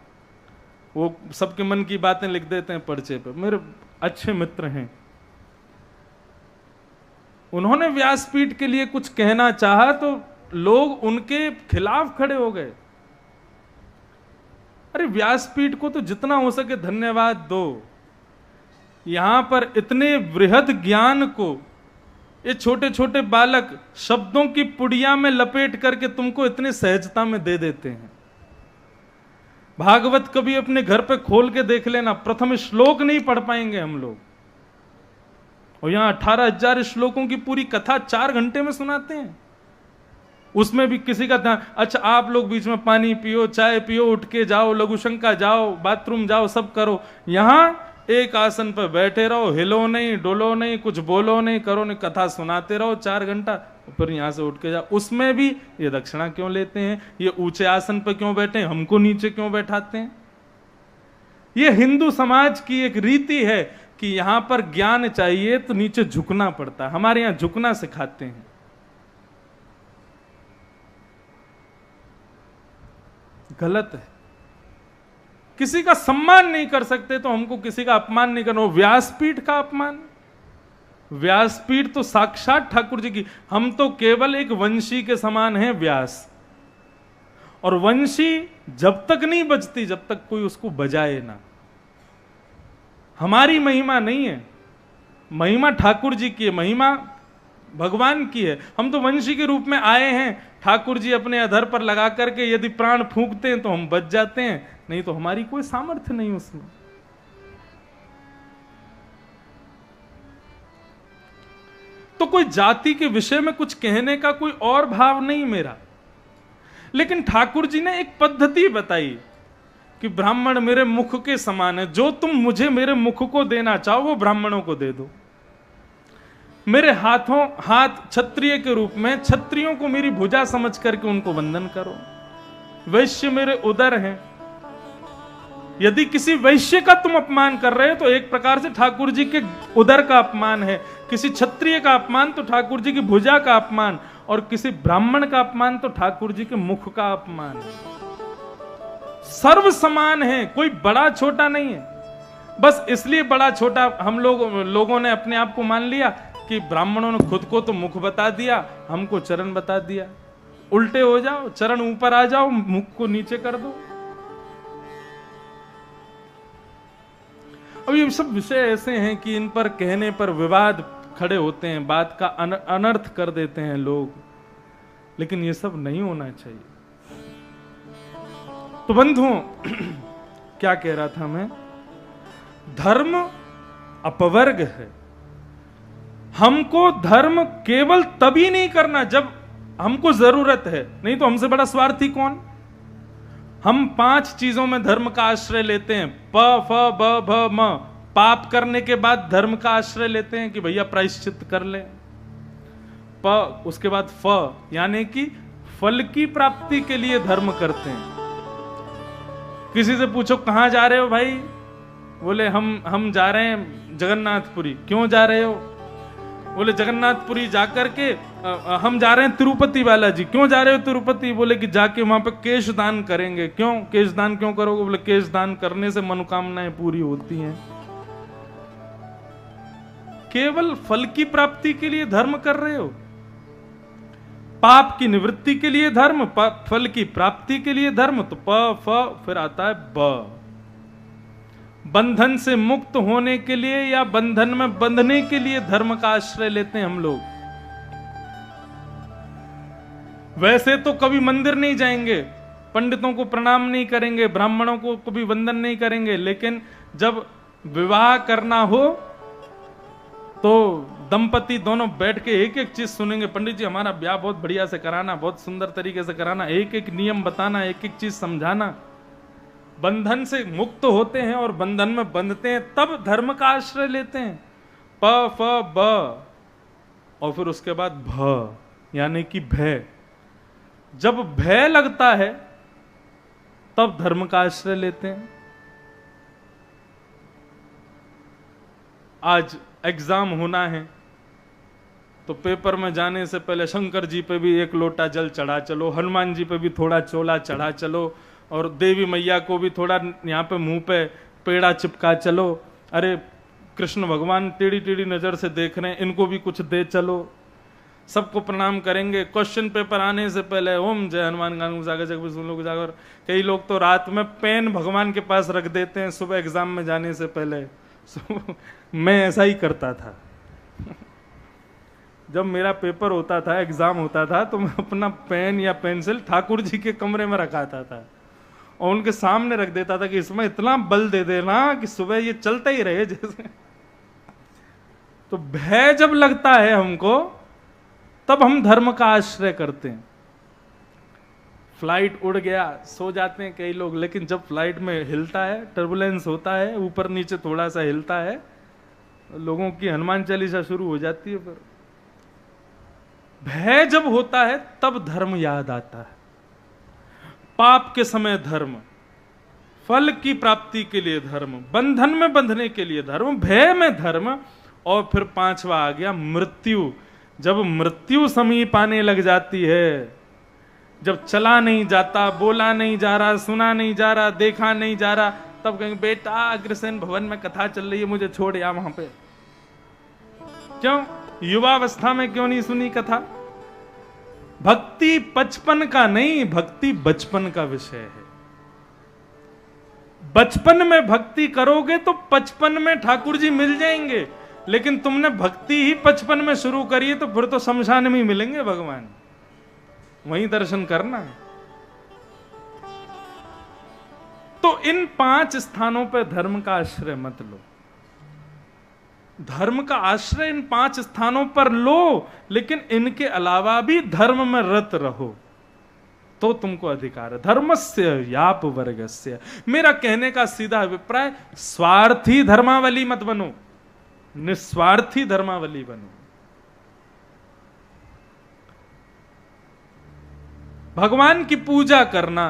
वो सबके मन की बातें लिख देते हैं पर्चे पे। मेरे अच्छे मित्र हैं, उन्होंने व्यासपीठ के लिए कुछ कहना चाहा तो लोग उनके खिलाफ खड़े हो गए। अरे व्यासपीठ को तो जितना हो सके धन्यवाद दो। यहां पर इतने बृहद ज्ञान को ये छोटे छोटे बालक शब्दों की पुड़िया में लपेट करके तुमको इतने सहजता में दे देते हैं। भागवत कभी अपने घर पे खोल के देख लेना, प्रथम श्लोक नहीं पढ़ पाएंगे हम लोग, और यहां 18,000 श्लोकों की पूरी कथा 4 घंटे में सुनाते हैं। उसमें भी किसी का ध्यान, अच्छा आप लोग बीच में पानी पियो, चाय पियो, उठ के जाओ, लघुशंका जाओ, बाथरूम जाओ, सब करो। यहां एक आसन पर बैठे रहो, हिलो नहीं, डोलो नहीं, कुछ बोलो नहीं, करो नहीं, कथा सुनाते रहो 4 घंटा, फिर यहां से उठ के जाओ। उसमें भी ये दक्षिणा क्यों लेते हैं? ये ऊंचे आसन पर क्यों बैठे हैं? हमको नीचे क्यों बैठाते हैं? ये हिंदू समाज की एक रीति है कि यहां पर ज्ञान चाहिए तो नीचे झुकना पड़ता है। हमारे यहां झुकना सिखाते हैं। गलत है। किसी का सम्मान नहीं कर सकते तो हमको किसी का अपमान नहीं करना। व्यासपीठ का अपमान, व्यासपीठ तो साक्षात ठाकुर जी की, हम तो केवल एक वंशी के समान हैं व्यास। और वंशी जब तक नहीं बजती जब तक कोई उसको बजाए ना। हमारी महिमा नहीं है, महिमा ठाकुर जी की है, महिमा भगवान की है। हम तो वंशी के रूप में आए हैं, ठाकुर जी अपने अधर पर लगा करके यदि प्राण फूंकते हैं तो हम बच जाते हैं, नहीं तो हमारी कोई सामर्थ्य नहीं उसमें। तो कोई जाति के विषय में कुछ कहने का कोई और भाव नहीं मेरा, लेकिन ठाकुर जी ने एक पद्धति बताई कि ब्राह्मण मेरे मुख के समान है, जो तुम मुझे मेरे मुख को देना चाहो वो ब्राह्मणों को दे दो। मेरे हाथों हाथ क्षत्रिय के रूप में, क्षत्रियों को मेरी भुजा समझ करके उनको वंदन करो। वैश्य मेरे उदर हैं, यदि किसी वैश्य का तुम अपमान कर रहे हो तो एक प्रकार से ठाकुर जी के उदर का अपमान है, किसी क्षत्रिय का अपमान तो ठाकुर जी की भुजा का अपमान, और किसी ब्राह्मण का अपमान तो ठाकुर जी के मुख का अपमान है। सर्व समान है, कोई बड़ा छोटा नहीं है। बस इसलिए बड़ा छोटा हम लोगों ने अपने आप को मान लिया कि ब्राह्मणों ने खुद को तो मुख बता दिया, हमको चरण बता दिया। उल्टे हो जाओ, चरण ऊपर आ जाओ, मुख को नीचे कर दो। अब ये सब विषय ऐसे हैं कि इन पर कहने पर विवाद खड़े होते हैं, बात का अनर्थ कर देते हैं लोग, लेकिन ये सब नहीं होना चाहिए। तो बंधुओं, क्या कह रहा था मैं? धर्म अपवर्ग है। हमको धर्म केवल तभी नहीं करना जब हमको जरूरत है, नहीं तो हमसे बड़ा स्वार्थी कौन? हम 5 चीजों में धर्म का आश्रय लेते हैं, प फ ब भ म। पाप करने के बाद धर्म का आश्रय लेते हैं कि भैया प्रायश्चित कर ले। प, उसके बाद फ, यानी कि फल की प्राप्ति के लिए धर्म करते हैं। किसी से पूछो कहां जा रहे हो भाई? बोले हम जा रहे हैं जगन्नाथपुरी। क्यों जा रहे हो? बोले जगन्नाथपुरी जाकर के हम जा रहे हैं तिरुपति बालाजी। क्यों जा रहे हो तिरुपति? बोले कि जाके वहां पे केश दान करेंगे। क्यों केश दान क्यों करोगे? बोले केश दान करने से मनोकामनाएं पूरी होती हैं। केवल फल की प्राप्ति के लिए धर्म कर रहे हो? पाप की निवृत्ति के लिए धर्म, फल की प्राप्ति के लिए धर्म। तो प फ फिर आता है ब। बंधन से मुक्त होने के लिए या बंधन में बंधने के लिए धर्म का आश्रय लेते हैं हम लोग। वैसे तो कभी मंदिर नहीं जाएंगे, पंडितों को प्रणाम नहीं करेंगे, ब्राह्मणों को कभी वंदन नहीं करेंगे, लेकिन जब विवाह करना हो तो दंपति दोनों बैठ के एक एक चीज सुनेंगे। पंडित जी हमारा ब्याह बहुत बढ़िया से कराना, बहुत सुंदर तरीके से कराना, एक एक नियम बताना, एक एक चीज समझाना। बंधन से मुक्त होते हैं और बंधन में बंधते हैं, तब धर्म का आश्रय लेते हैं। प फ ब और फिर उसके बाद भ, यानी कि भय। जब भय लगता है तब धर्म का आश्रय लेते हैं। आज एग्जाम होना है तो पेपर में जाने से पहले शंकर जी पे भी एक लोटा जल चढ़ा चलो, हनुमान जी पे भी थोड़ा चोला चढ़ा चलो, और देवी मैया को भी थोड़ा यहाँ पे मुंह पे पेड़ा चिपका चलो। अरे कृष्ण भगवान टेढ़ी टेढ़ी नजर से देख रहे हैं, इनको भी कुछ दे चलो। सबको प्रणाम करेंगे। क्वेश्चन पेपर आने से पहले ओम जय हनुमान ज्ञान सागर जग सुन लो जागर। कई लोग तो रात में पेन भगवान के पास रख देते हैं सुबह एग्जाम में जाने से पहले। मैं ऐसा ही करता था। जब मेरा पेपर होता था, एग्जाम होता था, तो मैं अपना पेन या पेंसिल ठाकुर जी के कमरे में रखाता था और उनके सामने रख देता था कि इसमें इतना बल दे देना कि सुबह ये चलता ही रहे जैसे। तो भय जब लगता है हमको, तब हम धर्म का आश्रय करते हैं। फ्लाइट उड़ गया, सो जाते हैं कई लोग, लेकिन जब फ्लाइट में हिलता है, टर्बुलेंस होता है, ऊपर नीचे थोड़ा सा हिलता है, लोगों की हनुमान चालीसा शुरू हो जाती है। फिर भय जब होता है तब धर्म याद आता है। पाप के समय धर्म, फल की प्राप्ति के लिए धर्म, बंधन में बंधने के लिए धर्म, भय में धर्म, और फिर पांचवा आ गया मृत्यु। जब मृत्यु समीप आने लग जाती है, जब चला नहीं जाता, बोला नहीं जा रहा, सुना नहीं जा रहा, देखा नहीं जा रहा, तब कहेंगे बेटा अग्रसेन भवन में कथा चल रही है, मुझे छोड़ या वहां पे। क्यों? युवावस्था में क्यों नहीं सुनी कथा? भक्ति बचपन का नहीं, भक्ति बचपन का विषय है। बचपन में भक्ति करोगे तो बचपन में ठाकुर जी मिल जाएंगे, लेकिन तुमने भक्ति ही बचपन में शुरू करी है तो फिर तो शमशान में ही मिलेंगे भगवान, वहीं दर्शन करना है। तो इन 5 स्थानों पर धर्म का आश्रय मत लो। धर्म का आश्रय इन 5 स्थानों पर लो, लेकिन इनके अलावा भी धर्म में रत रहो तो तुमको अधिकार है। धर्मस्य याप वर्गस्य। मेरा कहने का सीधा अभिप्राय, स्वार्थी धर्मावली मत बनो, निस्वार्थी धर्मावली बनो। भगवान की पूजा करना,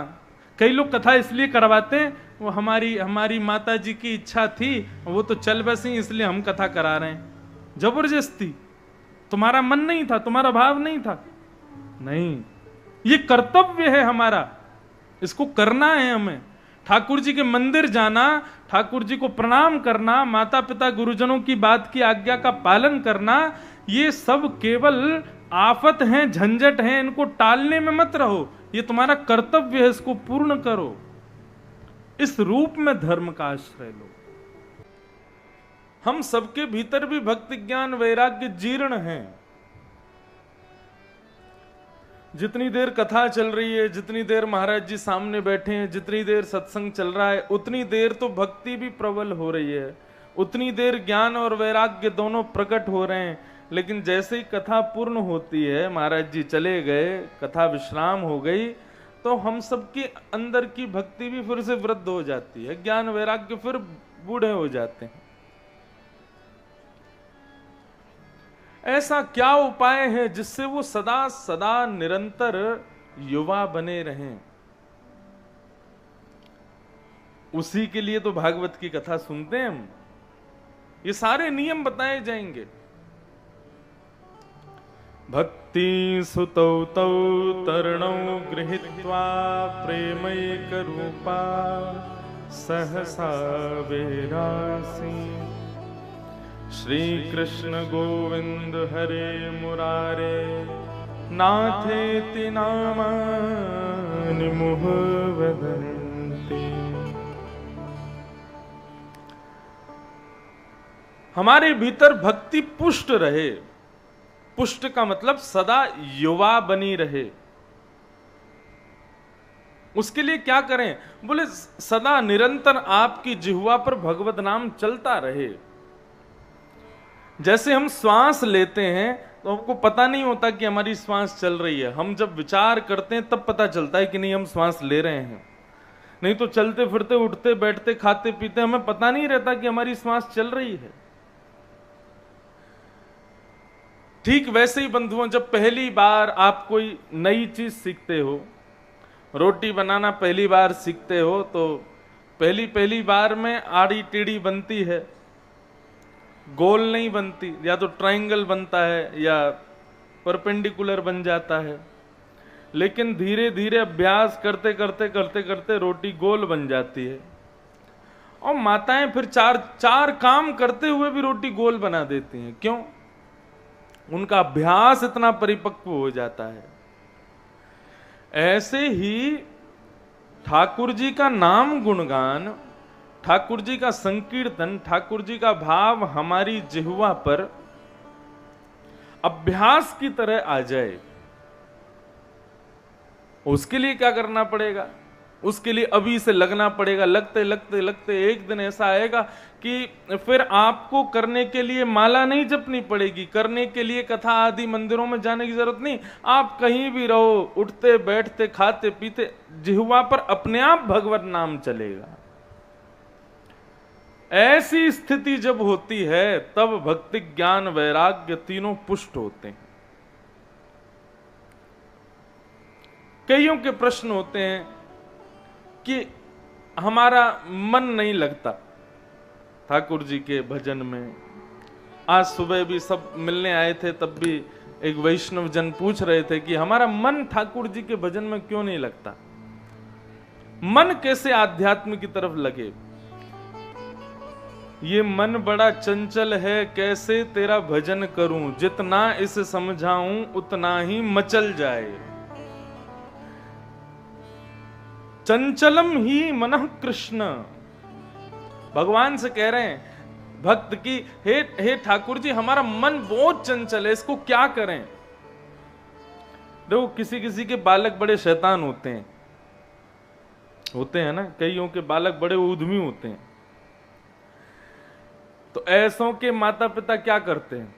कई लोग कथा इसलिए करवाते हैं, वो हमारी माता जी की इच्छा थी, वो तो चल बसी इसलिए हम कथा करा रहे हैं। जबरदस्ती, तुम्हारा मन नहीं था, तुम्हारा भाव नहीं था। नहीं, ये कर्तव्य है हमारा, इसको करना है हमें। ठाकुर जी के मंदिर जाना, ठाकुर जी को प्रणाम करना, माता पिता गुरुजनों की बात की आज्ञा का पालन करना, ये सब केवल आफत हैं, झंझट हैं, इनको टालने में मत रहो। ये तुम्हारा कर्तव्य है, इसको पूर्ण करो। इस रूप में धर्म का आश्रय लो। हम सबके भीतर भी भक्ति ज्ञान वैराग्य जीर्ण हैं। जितनी देर कथा चल रही है, जितनी देर महाराज जी सामने बैठे हैं, जितनी देर सत्संग चल रहा है, उतनी देर तो भक्ति भी प्रबल हो रही है, उतनी देर ज्ञान और वैराग्य दोनों प्रकट हो रहे हैं। लेकिन जैसे ही कथा पूर्ण होती है, महाराज जी चले गए, कथा विश्राम हो गई, तो हम सबके अंदर की भक्ति भी फिर से वृद्ध हो जाती है, ज्ञान वैराग्य फिर बूढ़े हो जाते हैं। ऐसा क्या उपाय है जिससे वो सदा सदा निरंतर युवा बने रहें? उसी के लिए तो भागवत की कथा सुनते हैं हम। ये सारे नियम बताए जाएंगे। भक्ति सुतौ तौ तरणौ गृहीत्वा प्रेमैकरूपा सहसा वेरासि। श्री कृष्ण गोविंद हरे मुरारे नाथेति नामानि मुहुः वदन्ति। हमारे भीतर भक्ति पुष्ट रहे। पुष्ट का मतलब सदा युवा बनी रहे। उसके लिए क्या करें? बोले सदा निरंतर आपकी जिह्वा पर भगवत नाम चलता रहे। जैसे हम श्वास लेते हैं तो हमको पता नहीं होता कि हमारी श्वास चल रही है। हम जब विचार करते हैं तब पता चलता है कि नहीं हम श्वास ले रहे हैं। नहीं तो चलते फिरते उठते बैठते खाते पीते हमें पता नहीं रहता कि हमारी श्वास चल रही है। ठीक वैसे ही बंधुओं, जब पहली बार आप कोई नई चीज सीखते हो, रोटी बनाना पहली बार सीखते हो, तो पहली बार में आड़ी टेढ़ी बनती है, गोल नहीं बनती। या तो ट्रायंगल बनता है या परपेंडिकुलर बन जाता है। लेकिन धीरे धीरे अभ्यास करते करते करते करते रोटी गोल बन जाती है। और माताएं फिर चार काम करते हुए भी रोटी गोल बना देती हैं। क्यों? उनका अभ्यास इतना परिपक्व हो जाता है। ऐसे ही ठाकुर जी का नाम गुणगान, ठाकुर जी का संकीर्तन, ठाकुर जी का भाव हमारी जिह्वा पर अभ्यास की तरह आ जाए, उसके लिए क्या करना पड़ेगा? उसके लिए अभी से लगना पड़ेगा। लगते लगते लगते एक दिन ऐसा आएगा कि फिर आपको करने के लिए माला नहीं जपनी पड़ेगी, करने के लिए कथा आदि मंदिरों में जाने की जरूरत नहीं। आप कहीं भी रहो, उठते बैठते खाते पीते जिह्वा पर अपने आप भगवत नाम चलेगा। ऐसी स्थिति जब होती है तब भक्ति ज्ञान वैराग्य तीनों पुष्ट होते हैं। कईयों के प्रश्न होते हैं कि हमारा मन नहीं लगता ठाकुर जी के भजन में। आज सुबह भी सब मिलने आए थे, तब भी एक वैष्णव जन पूछ रहे थे कि हमारा मन ठाकुर जी के भजन में क्यों नहीं लगता। मन कैसे आध्यात्म की तरफ लगे? ये मन बड़ा चंचल है, कैसे तेरा भजन करूं, जितना इसे समझाऊं उतना ही मचल जाए। चंचलम ही मनः कृष्ण, भगवान से कह रहे हैं भक्त की, हे ठाकुर जी हमारा मन बहुत चंचल है, इसको क्या करें? देखो किसी किसी के बालक बड़े शैतान होते हैं ना, कईयों के बालक बड़े उद्यमी होते हैं। तो ऐसों के माता पिता क्या करते हैं?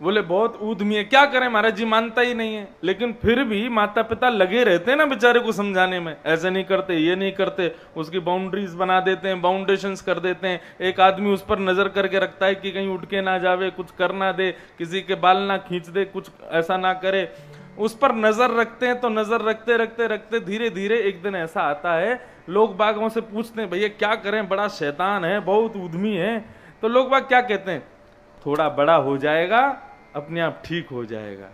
बोले बहुत उद्यमी है, क्या करें महाराज जी, मानता ही नहीं है। लेकिन फिर भी माता पिता लगे रहते हैं ना बेचारे को समझाने में, ऐसे नहीं करते, ये नहीं करते, उसकी बाउंड्रीज बना देते हैं, बाउंडेशंस कर देते हैं। एक आदमी उस पर नजर करके रखता है कि कहीं उठ के ना जावे, कुछ कर ना दे, किसी के बाल ना खींच दे, कुछ ऐसा ना करे। उस पर नजर रखते हैं। तो नजर रखते रखते रखते धीरे धीरे एक दिन ऐसा आता है, लोग बागों से पूछते हैं भैया क्या करें, बड़ा शैतान है, बहुत उद्यमी है। तो लोग बाग क्या कहते हैं? थोड़ा बड़ा हो जाएगा, अपने आप ठीक हो जाएगा।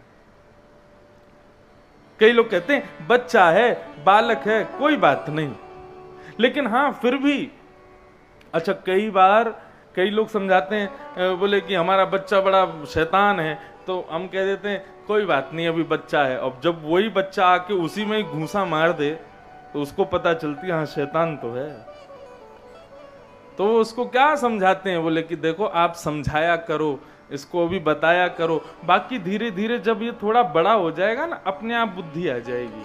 कई लोग कहते हैं बच्चा है, बालक है, कोई बात नहीं। लेकिन हाँ फिर भी अच्छा, कई बार कई लोग समझाते हैं, बोले कि हमारा बच्चा बड़ा शैतान है, तो हम कह देते हैं कोई बात नहीं, अभी बच्चा है। अब जब वही बच्चा आके उसी में घूंसा मार दे तो उसको पता चलती है हाँ शैतान तो है। तो उसको क्या समझाते हैं? बोले कि देखो आप समझाया करो, इसको भी बताया करो, बाकी धीरे धीरे जब ये थोड़ा बड़ा हो जाएगा ना, अपने आप बुद्धि आ जाएगी।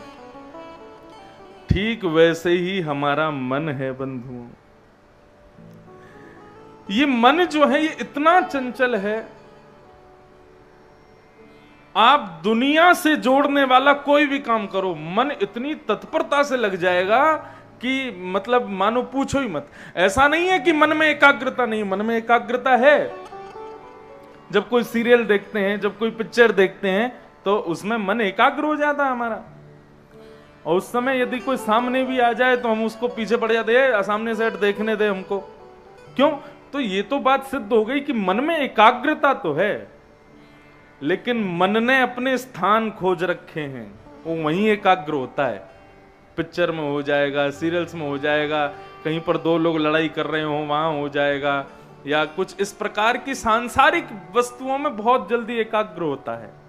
ठीक वैसे ही हमारा मन है बंधुओं। ये मन जो है ये इतना चंचल है, आप दुनिया से जोड़ने वाला कोई भी काम करो, मन इतनी तत्परता से लग जाएगा कि मतलब मानो पूछो ही मत। ऐसा नहीं है कि मन में एकाग्रता नहीं, मन में एकाग्रता है। जब कोई सीरियल देखते हैं, जब कोई पिक्चर देखते हैं, तो उसमें मन एकाग्र हो जाता है हमारा। और उस समय यदि कोई सामने भी आ जाए तो हम उसको पीछे पड़ जाते हैं, सामने से हट, देखने दे हमको। क्यों? तो ये तो बात सिद्ध हो गई कि मन में एकाग्रता तो है। लेकिन मन ने अपने स्थान खोज रखे हैं, वो वहीं एकाग्र होता है। पिक्चर में हो जाएगा, सीरियल्स में हो जाएगा, कहीं पर दो लोग लड़ाई कर रहे हो वहां हो जाएगा, या कुछ इस प्रकार की सांसारिक वस्तुओं में बहुत जल्दी एकाग्र होता है।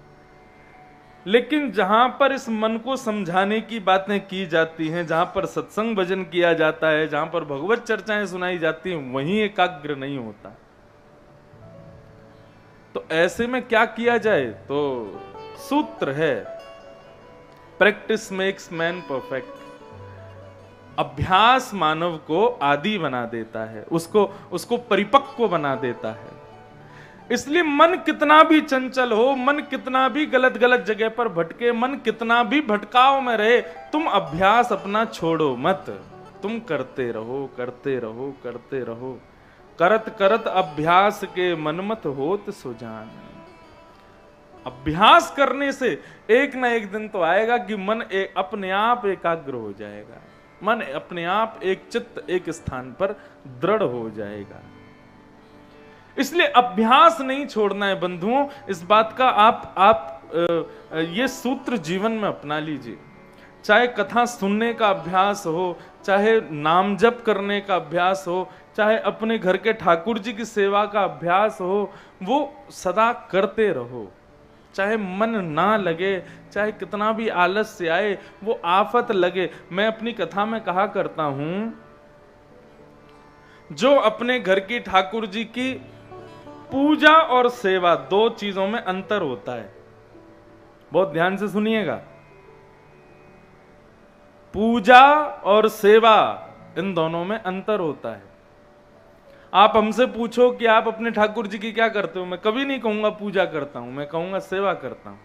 लेकिन जहां पर इस मन को समझाने की बातें की जाती हैं, जहां पर सत्संग भजन किया जाता है, जहां पर भगवत चर्चाएं सुनाई जाती हैं, वहीं एकाग्र नहीं होता। तो ऐसे में क्या किया जाए? तो सूत्र है, प्रैक्टिस मेक्स मैन परफेक्ट। अभ्यास मानव को आदी बना देता है, उसको परिपक्व बना देता है। इसलिए मन कितना भी चंचल हो, मन कितना भी गलत गलत जगह पर भटके, मन कितना भी भटकाव में रहे, तुम अभ्यास अपना छोड़ो मत। तुम करते रहो, करते रहो, करते रहो। करत करत अभ्यास के मनमत होत सुजान। अभ्यास करने से एक ना एक दिन तो आएगा कि मन अपने आप एकाग्र हो जाएगा, मन अपने आप एक चित्त एक स्थान पर दृढ़ हो जाएगा। इसलिए अभ्यास नहीं छोड़ना है बंधुओं। इस बात का आप ये सूत्र जीवन में अपना लीजिए। चाहे कथा सुनने का अभ्यास हो, चाहे नाम जप करने का अभ्यास हो, चाहे अपने घर के ठाकुर जी की सेवा का अभ्यास हो, वो सदा करते रहो। चाहे मन ना लगे, चाहे कितना भी आलस्य आए, वो आफत लगे। मैं अपनी कथा में कहा करता हूं, जो अपने घर की ठाकुर जी की पूजा और सेवा, दो चीजों में अंतर होता है। बहुत ध्यान से सुनिएगा। पूजा और सेवा, इन दोनों में अंतर होता है। आप हमसे पूछो कि आप अपने ठाकुर जी की क्या करते हो, मैं कभी नहीं कहूंगा पूजा करता हूं, मैं कहूंगा सेवा करता हूं।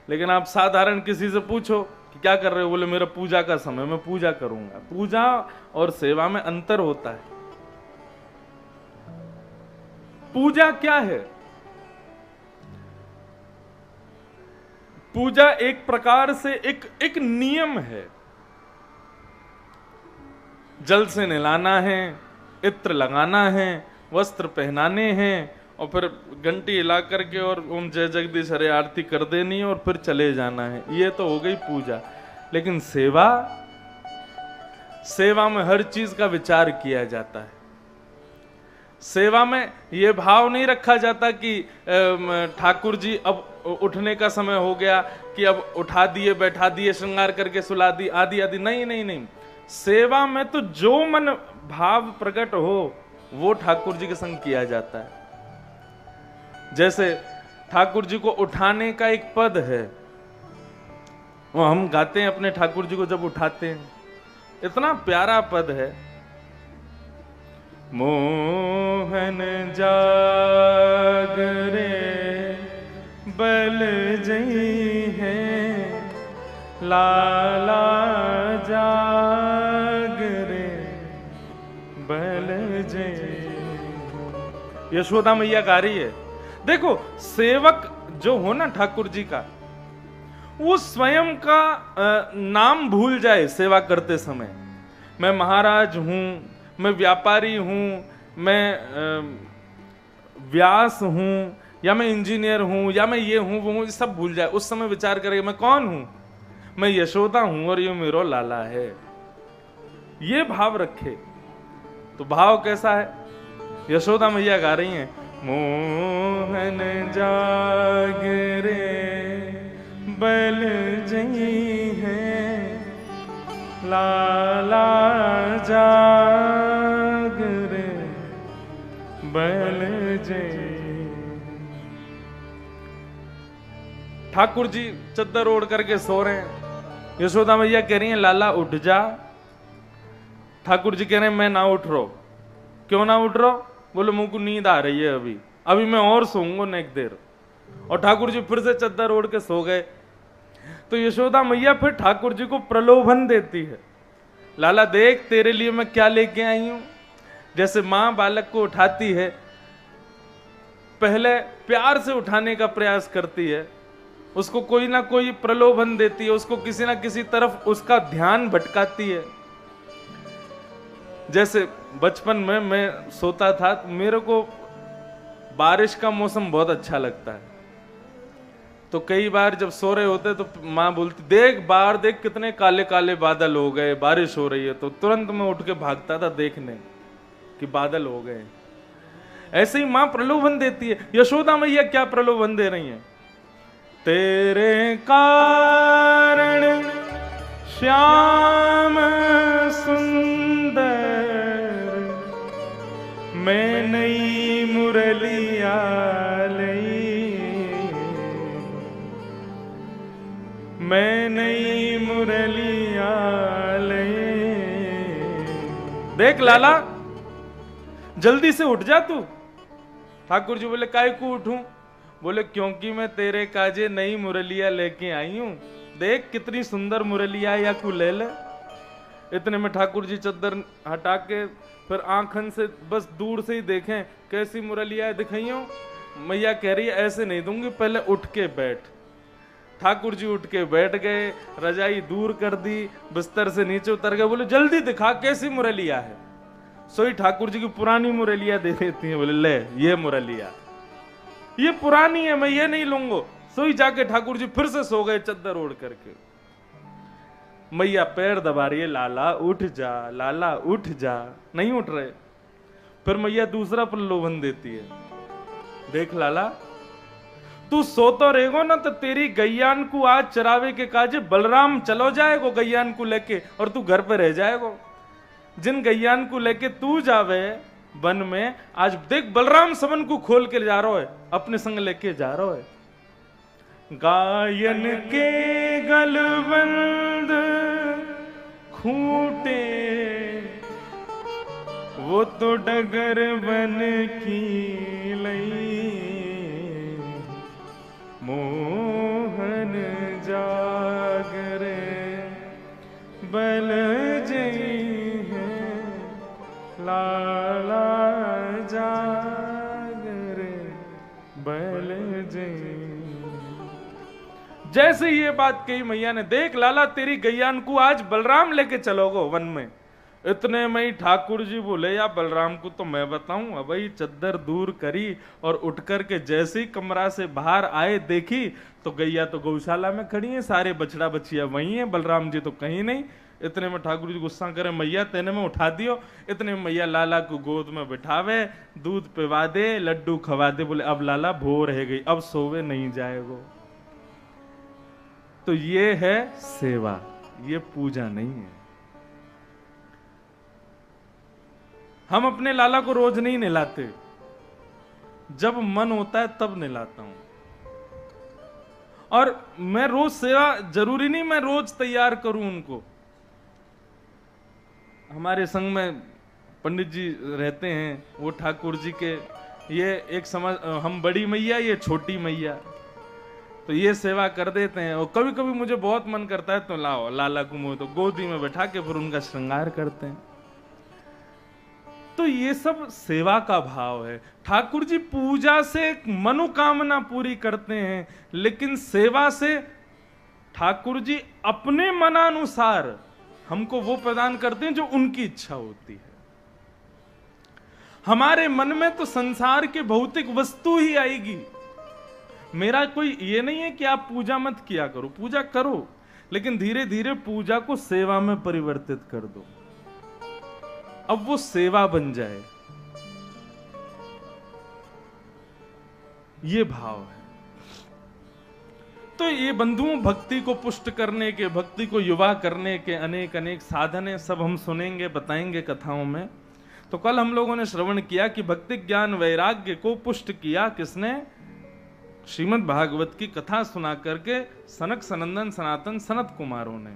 लेकिन आप साधारण किसी से पूछो कि क्या कर रहे हो, बोले मेरा पूजा का समय, मैं पूजा करूंगा। पूजा और सेवा में अंतर होता है। पूजा क्या है? पूजा एक प्रकार से एक नियम है। जल से नहलाना है, इत्र लगाना है, वस्त्र पहनाने हैं, और फिर घंटी हिला करके और ओम जय जगदीश हरे आरती कर देनी और फिर चले जाना है। ये तो हो गई पूजा। लेकिन सेवा, सेवा में हर चीज का विचार किया जाता है। सेवा में यह भाव नहीं रखा जाता कि ठाकुर जी अब उठने का समय हो गया कि अब उठा दिए, बैठा दिए, श्रृंगार करके सुला दी, आदि आदि। नहीं नहीं नहीं, सेवा में तो जो मन भाव प्रकट हो वो ठाकुर जी के संग किया जाता है। जैसे ठाकुर जी को उठाने का एक पद है, वो हम गाते हैं अपने ठाकुर जी को जब उठाते हैं, इतना प्यारा पद है। मोहन जागरे बल जई है, लाला जागरे बल जई। यशोदा मैया गा रही है। देखो, सेवक जो हो ना ठाकुर जी का, वो स्वयं का नाम भूल जाए सेवा करते समय। मैं महाराज हूं, मैं व्यापारी हूं, मैं व्यास हूं, या मैं इंजीनियर हूं, या मैं ये हूं वो हूं, सब भूल जाए। उस समय विचार करेगा मैं कौन हूं, मैं यशोदा हूं और ये मेरो लाला है। ये भाव रखे तो भाव कैसा है? यशोदा मैया गा रही हैं, मोहन जागरे बल जई है, लाला जागरे बल जई। ठाकुर जी चद्दर ओढ़ करके सो रहे हैं। यशोदा मैया कह रही हैं लाला उठ जा। ठाकुर जी कह रहे हैं मैं ना उठ रहा। क्यों ना उठ रहा? बोले मुझको नींद आ रही है, अभी मैं और सोऊंगा न एक देर। और ठाकुर जी फिर से चद्दर ओढ़ के सो गए। तो यशोदा मैया फिर ठाकुर जी को प्रलोभन देती है, लाला देख तेरे लिए मैं क्या लेके आई हूं। जैसे मां बालक को उठाती है, पहले प्यार से उठाने का प्रयास करती है, उसको कोई ना कोई प्रलोभन देती है, उसको किसी ना किसी तरफ उसका ध्यान भटकाती है। जैसे बचपन में मैं सोता था, मेरे को बारिश का मौसम बहुत अच्छा लगता है। तो कई बार जब सो रहे होते तो माँ बोलती देख बाहर देख कितने काले काले बादल हो गए, बारिश हो रही है। तो तुरंत मैं उठ के भागता था देखने कि बादल हो गए। ऐसे ही माँ प्रलोभन देती है। यशोदा मैया क्या प्रलोभन दे रही है? तेरे कारण श्याम सुंदर मैं नई मुरलिया लई, मैं नई मुरलिया लई। देख लाला जल्दी से उठ जा तू। ठाकुर जी बोले काय को उठूं? बोले क्योंकि मैं तेरे काजे नई मुरलिया लेके आई हूं। देख कितनी सुंदर मुरलिया या को ले ले। इतने में ठाकुर जी चद्दर हटा के फिर आंखन से बस दूर से ही देखें कैसी मुरलिया दिखाई हो। मैया कह रही है ऐसे नहीं दूंगी, पहले उठ के बैठ। ठाकुर जी उठ के बैठ गए, रजाई दूर कर दी, बिस्तर से नीचे उतर गए। बोले जल्दी दिखा कैसी मुरलिया है। सोई ठाकुर जी की पुरानी मुरलिया दे देती है। बोले ले ये मुरलिया ये पुरानी है, मैं ये नहीं लूंगा। सोई जाके ठाकुर जी फिर से सो गए चद्दर ओढ़ करके। मैया पैर दबा रही है, लाला उठ जा, लाला उठ जा, नहीं उठ रहे। फिर मैया दूसरा प्रलोभन देती है, देख लाला तू सोतो रहेगो ना तो तेरी गैयान को आज चरावे के काजे बलराम चलो जाएगो गैयान को लेके, और तू घर पे रह जाएगो। जिन गैयान को लेके तू जावे वन में, आज देख बलराम सबन को खोल के जा रहा है, अपने संग लेके जा रहा है। गायन के गलबंद खूंटे वो तो डगर बन की लई, मोहन जागरे बल जई है, लाला जागरे बल जई। जैसे ये बात कही मैया ने, देख लाला तेरी गैयान को आज बलराम लेके चलोगो वन में। इतने में ही ठाकुर जी बोले या बलराम को तो मैं बताऊं। अब ही चद्दर दूर करी और उठ कर के जैसे ही कमरा से बाहर आए देखी तो गैया तो गौशाला में खड़ी है, सारे बछड़ा बछिया वहीं है, बलराम जी तो कहीं नहीं। इतने में ठाकुर जी गुस्सा करे, मैया तेने में उठा दियो। इतने में मैया लाला को गोद में बिठावे, दूध पिवा दे, लड्डू खवा दे। बोले अब लाला भोर रह गई, अब सोवे नहीं जाएगो। तो ये है सेवा, ये पूजा नहीं है। हम अपने लाला को रोज नहीं नहलाते, जब मन होता है तब नहलाता हूं। और मैं रोज सेवा जरूरी नहीं मैं रोज तैयार करूं उनको। हमारे संग में पंडित जी रहते हैं, वो ठाकुर जी के ये एक समझ, हम बड़ी मैया ये छोटी मैया, तो ये सेवा कर देते हैं। और कभी कभी मुझे बहुत मन करता है तो लाओ लाला को मुझे तो गोदी में बैठा के फिर उनका श्रृंगार करते हैं। तो ये सब सेवा का भाव है। ठाकुर जी पूजा से मनोकामना पूरी करते हैं, लेकिन सेवा से ठाकुर जी अपने मनानुसार हमको वो प्रदान करते हैं जो उनकी इच्छा होती है। हमारे मन में तो संसार के भौतिक वस्तु ही आएगी। मेरा कोई ये नहीं है कि आप पूजा मत किया करो, पूजा करो, लेकिन धीरे धीरे पूजा को सेवा में परिवर्तित कर दो। अब वो सेवा बन जाए, ये भाव है। तो ये बंधुओं, भक्ति को पुष्ट करने के, भक्ति को युवा करने के अनेक अनेक साधन है, सब हम सुनेंगे, बताएंगे कथाओं में। तो कल हम लोगों ने श्रवण किया कि भक्ति ज्ञान वैराग्य को पुष्ट किया किसने? श्रीमद् भागवत की कथा सुना करके सनक सनंदन सनातन सनत कुमारों ने।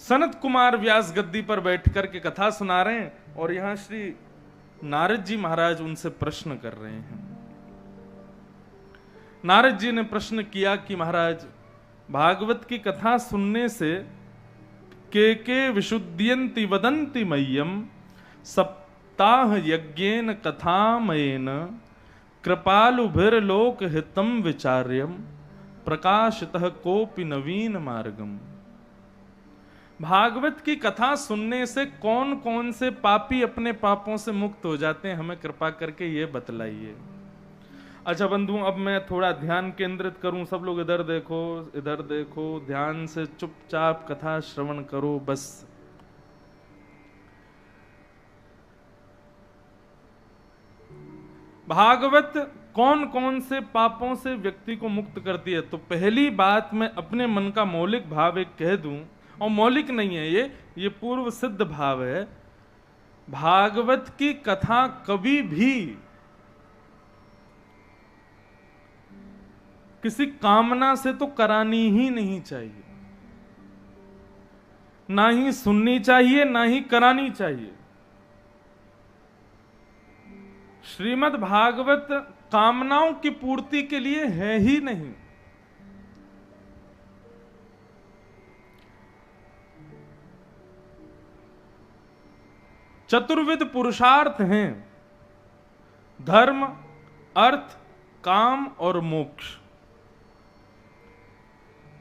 सनत कुमार व्यास गद्दी पर बैठ करके कथा सुना रहे हैं और यहां श्री नारद जी महाराज उनसे प्रश्न कर रहे हैं। नारद जी ने प्रश्न किया कि महाराज, भागवत की कथा सुनने से के विशुद्धियन्ति वदन्ति मह्यम सप्ताह यज्ञेन कथामयेन कृपालुभिर्लोक हितम विचार्यम प्रकाशतः कोपि नवीन मार्गम। भागवत की कथा सुनने से कौन कौन से पापी अपने पापों से मुक्त हो जाते हैं, हमें कृपा करके ये बतलाइए। अच्छा बंधु, अब मैं थोड़ा ध्यान केंद्रित करूं। सब लोग इधर देखो, ध्यान से चुपचाप कथा श्रवण करो बस। भागवत कौन कौन से पापों से व्यक्ति को मुक्त करती है? तो पहली बात मैं अपने मन का मौलिक भाव एक कह दूं, और मौलिक नहीं है ये पूर्व सिद्ध भाव है। भागवत की कथा कभी भी किसी कामना से तो करानी ही नहीं चाहिए, ना ही सुननी चाहिए, ना ही करानी चाहिए। श्रीमद् भागवत कामनाओं की पूर्ति के लिए है ही नहीं। चतुर्विध पुरुषार्थ हैं, धर्म, अर्थ, काम और मोक्ष।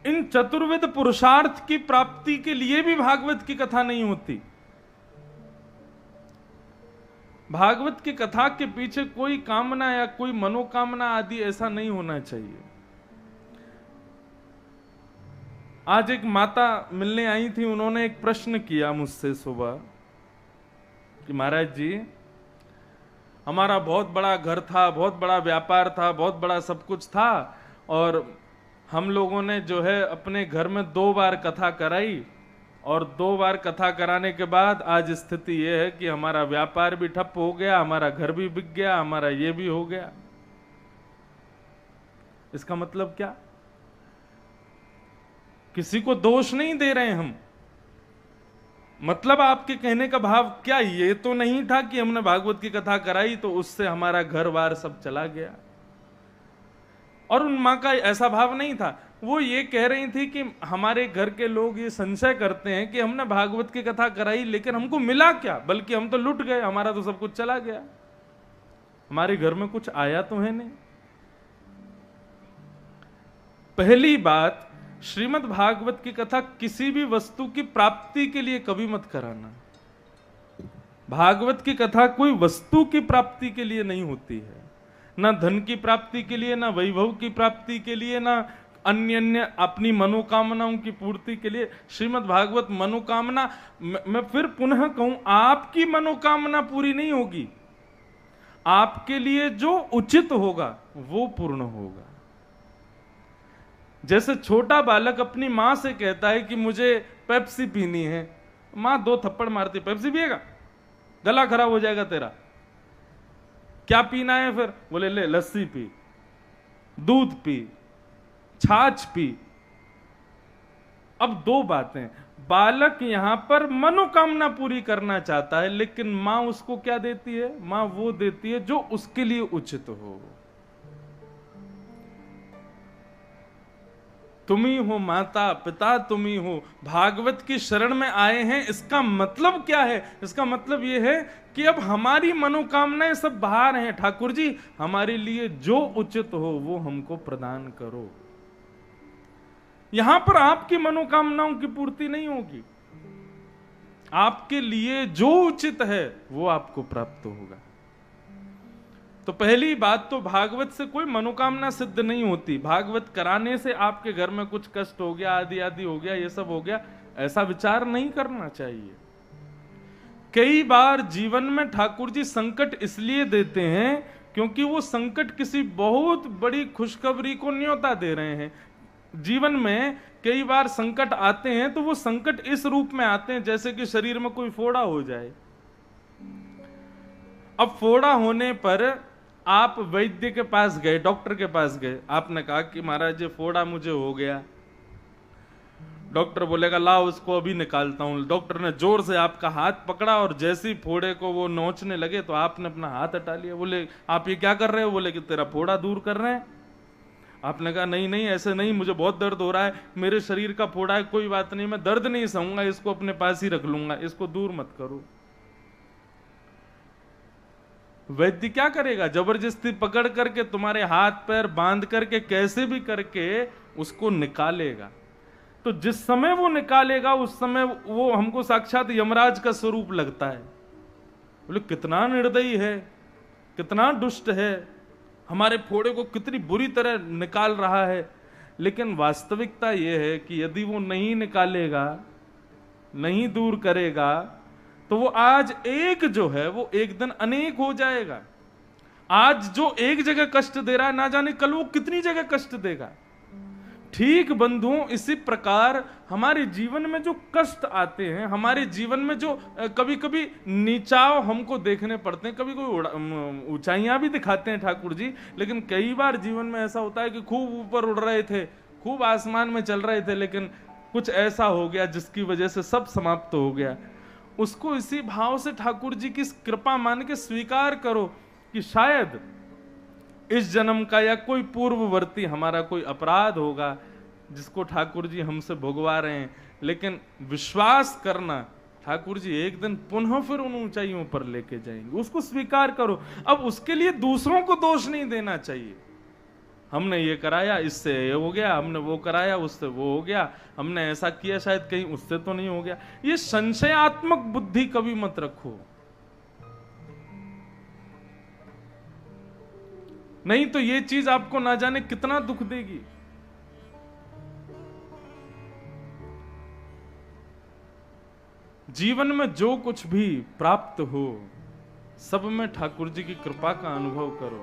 इन चतुर्विध पुरुषार्थ की प्राप्ति के लिए भी भागवत की कथा नहीं होती। भागवत की कथा के पीछे कोई कामना या कोई मनोकामना आदि ऐसा नहीं होना चाहिए। आज एक माता मिलने आई थी, उन्होंने एक प्रश्न किया मुझसे सुबह कि महाराज जी, हमारा बहुत बड़ा घर था, बहुत बड़ा व्यापार था, बहुत बड़ा सब कुछ था, और हम लोगों ने जो है अपने घर में 2 बार कथा कराई, और 2 बार कथा कराने के बाद आज स्थिति यह है कि हमारा व्यापार भी ठप हो गया, हमारा घर भी बिक गया, हमारा ये भी हो गया। इसका मतलब क्या? किसी को दोष नहीं दे रहे हम, मतलब आपके कहने का भाव क्या ये तो नहीं था कि हमने भागवत की कथा कराई तो उससे हमारा घर बार सब चला गया? और उन मां का ऐसा भाव नहीं था। वो ये कह रही थी कि हमारे घर के लोग ये संशय करते हैं कि हमने भागवत की कथा कराई लेकिन हमको मिला क्या, बल्कि हम तो लुट गए, हमारा तो सब कुछ चला गया, हमारे घर में कुछ आया तो है नहीं। पहली बात, श्रीमद् भागवत की कथा किसी भी वस्तु की प्राप्ति के लिए कभी मत कराना। भागवत की कथा कोई वस्तु की प्राप्ति के लिए नहीं होती है, ना धन की प्राप्ति के लिए, ना वैभव की प्राप्ति के लिए, ना अन्य अपनी मनोकामनाओं की पूर्ति के लिए। श्रीमद् भागवत मनोकामना, मैं फिर पुनः कहूं, आपकी मनोकामना पूरी नहीं होगी, आपके लिए जो उचित होगा वो पूर्ण होगा। जैसे छोटा बालक अपनी मां से कहता है कि मुझे पेप्सी पीनी है, मां 2 थप्पड़ मारती, पेप्सी पिएगा, गला खराब हो जाएगा तेरा, क्या पीना है फिर? बोले ले लस्सी पी, दूध पी, छाछ पी। अब 2 बातें, बालक यहां पर मनोकामना पूरी करना चाहता है, लेकिन मां उसको क्या देती है? मां वो देती है जो उसके लिए उचित हो। तुम्ही हो माता पिता, तुम्ही हो। भागवत की शरण में आए हैं, इसका मतलब क्या है? इसका मतलब यह है कि अब हमारी मनोकामनाएं सब बाहर हैं, ठाकुर जी हमारे लिए जो उचित हो वो हमको प्रदान करो। यहां पर आपकी मनोकामनाओं की पूर्ति नहीं होगी, आपके लिए जो उचित है वो आपको प्राप्त होगा। तो पहली बात तो भागवत से कोई मनोकामना सिद्ध नहीं होती। भागवत कराने से आपके घर में कुछ कष्ट हो गया, आदि आदि हो गया, ये सब हो गया, ऐसा विचार नहीं करना चाहिए। कई बार जीवन में ठाकुर जी संकट इसलिए देते हैं क्योंकि वो संकट किसी बहुत बड़ी खुशखबरी को न्योता दे रहे हैं। जीवन में कई बार संकट आते हैं तो वो संकट इस रूप में आते हैं जैसे कि शरीर में कोई फोड़ा हो जाए। अब फोड़ा होने पर आप वैद्य के पास गए, डॉक्टर के पास गए, आपने कहा कि महाराज ये फोड़ा मुझे हो गया। डॉक्टर बोलेगा लाओ उसको अभी निकालता हूं। डॉक्टर ने जोर से आपका हाथ पकड़ा और जैसे ही फोड़े को वो नोचने लगे तो आपने अपना हाथ हटा लिया। बोले आप ये क्या कर रहे हो? बोले कि तेरा फोड़ा दूर कर रहे हैं। आपने कहा नहीं नहीं ऐसे नहीं, मुझे बहुत दर्द हो रहा है, मेरे शरीर का फोड़ा है, कोई बात नहीं, मैं दर्द नहीं सहूंगा, इसको अपने पास ही रख लूंगा, इसको दूर मत करो। वैद्य क्या करेगा? जबरदस्ती पकड़ करके तुम्हारे हाथ पैर बांध करके कैसे भी करके उसको निकालेगा। तो जिस समय वो निकालेगा उस समय वो हमको साक्षात यमराज का स्वरूप लगता है। बोले कितना निर्दयी है, कितना दुष्ट है, हमारे फोड़े को कितनी बुरी तरह निकाल रहा है। लेकिन वास्तविकता यह है कि यदि वो नहीं निकालेगा, नहीं दूर करेगा, तो वो आज एक जो है वो एक दिन अनेक हो जाएगा। आज जो एक जगह कष्ट दे रहा है, ना जाने कल वो कितनी जगह कष्ट देगा। ठीक बंधुओं, इसी प्रकार हमारे जीवन में जो कष्ट आते हैं, हमारे जीवन में जो कभी कभी नीचाव हमको देखने पड़ते हैं, कभी कोई ऊंचाइयां भी दिखाते हैं ठाकुर जी, लेकिन कई बार जीवन में ऐसा होता है कि खूब ऊपर उड़ रहे थे, खूब आसमान में चल रहे थे, लेकिन कुछ ऐसा हो गया जिसकी वजह से सब समाप्त हो गया। उसको इसी भाव से ठाकुर जी की कृपा मान के स्वीकार करो कि शायद इस जन्म का या कोई पूर्ववर्ती हमारा कोई अपराध होगा जिसको ठाकुर जी हमसे भुगवा रहे हैं, लेकिन विश्वास करना ठाकुर जी एक दिन पुनः फिर उन ऊंचाइयों पर लेके जाएंगे। उसको स्वीकार करो। अब उसके लिए दूसरों को दोष नहीं देना चाहिए। हमने ये कराया, इससे ये हो गया, हमने वो कराया, उससे वो हो गया, हमने ऐसा किया, शायद कहीं उससे तो नहीं हो गया। ये संशयात्मक बुद्धि कभी मत रखो, नहीं तो ये चीज आपको ना जाने कितना दुख देगी। जीवन में जो कुछ भी प्राप्त हो, सब में ठाकुर जी की कृपा का अनुभव करो।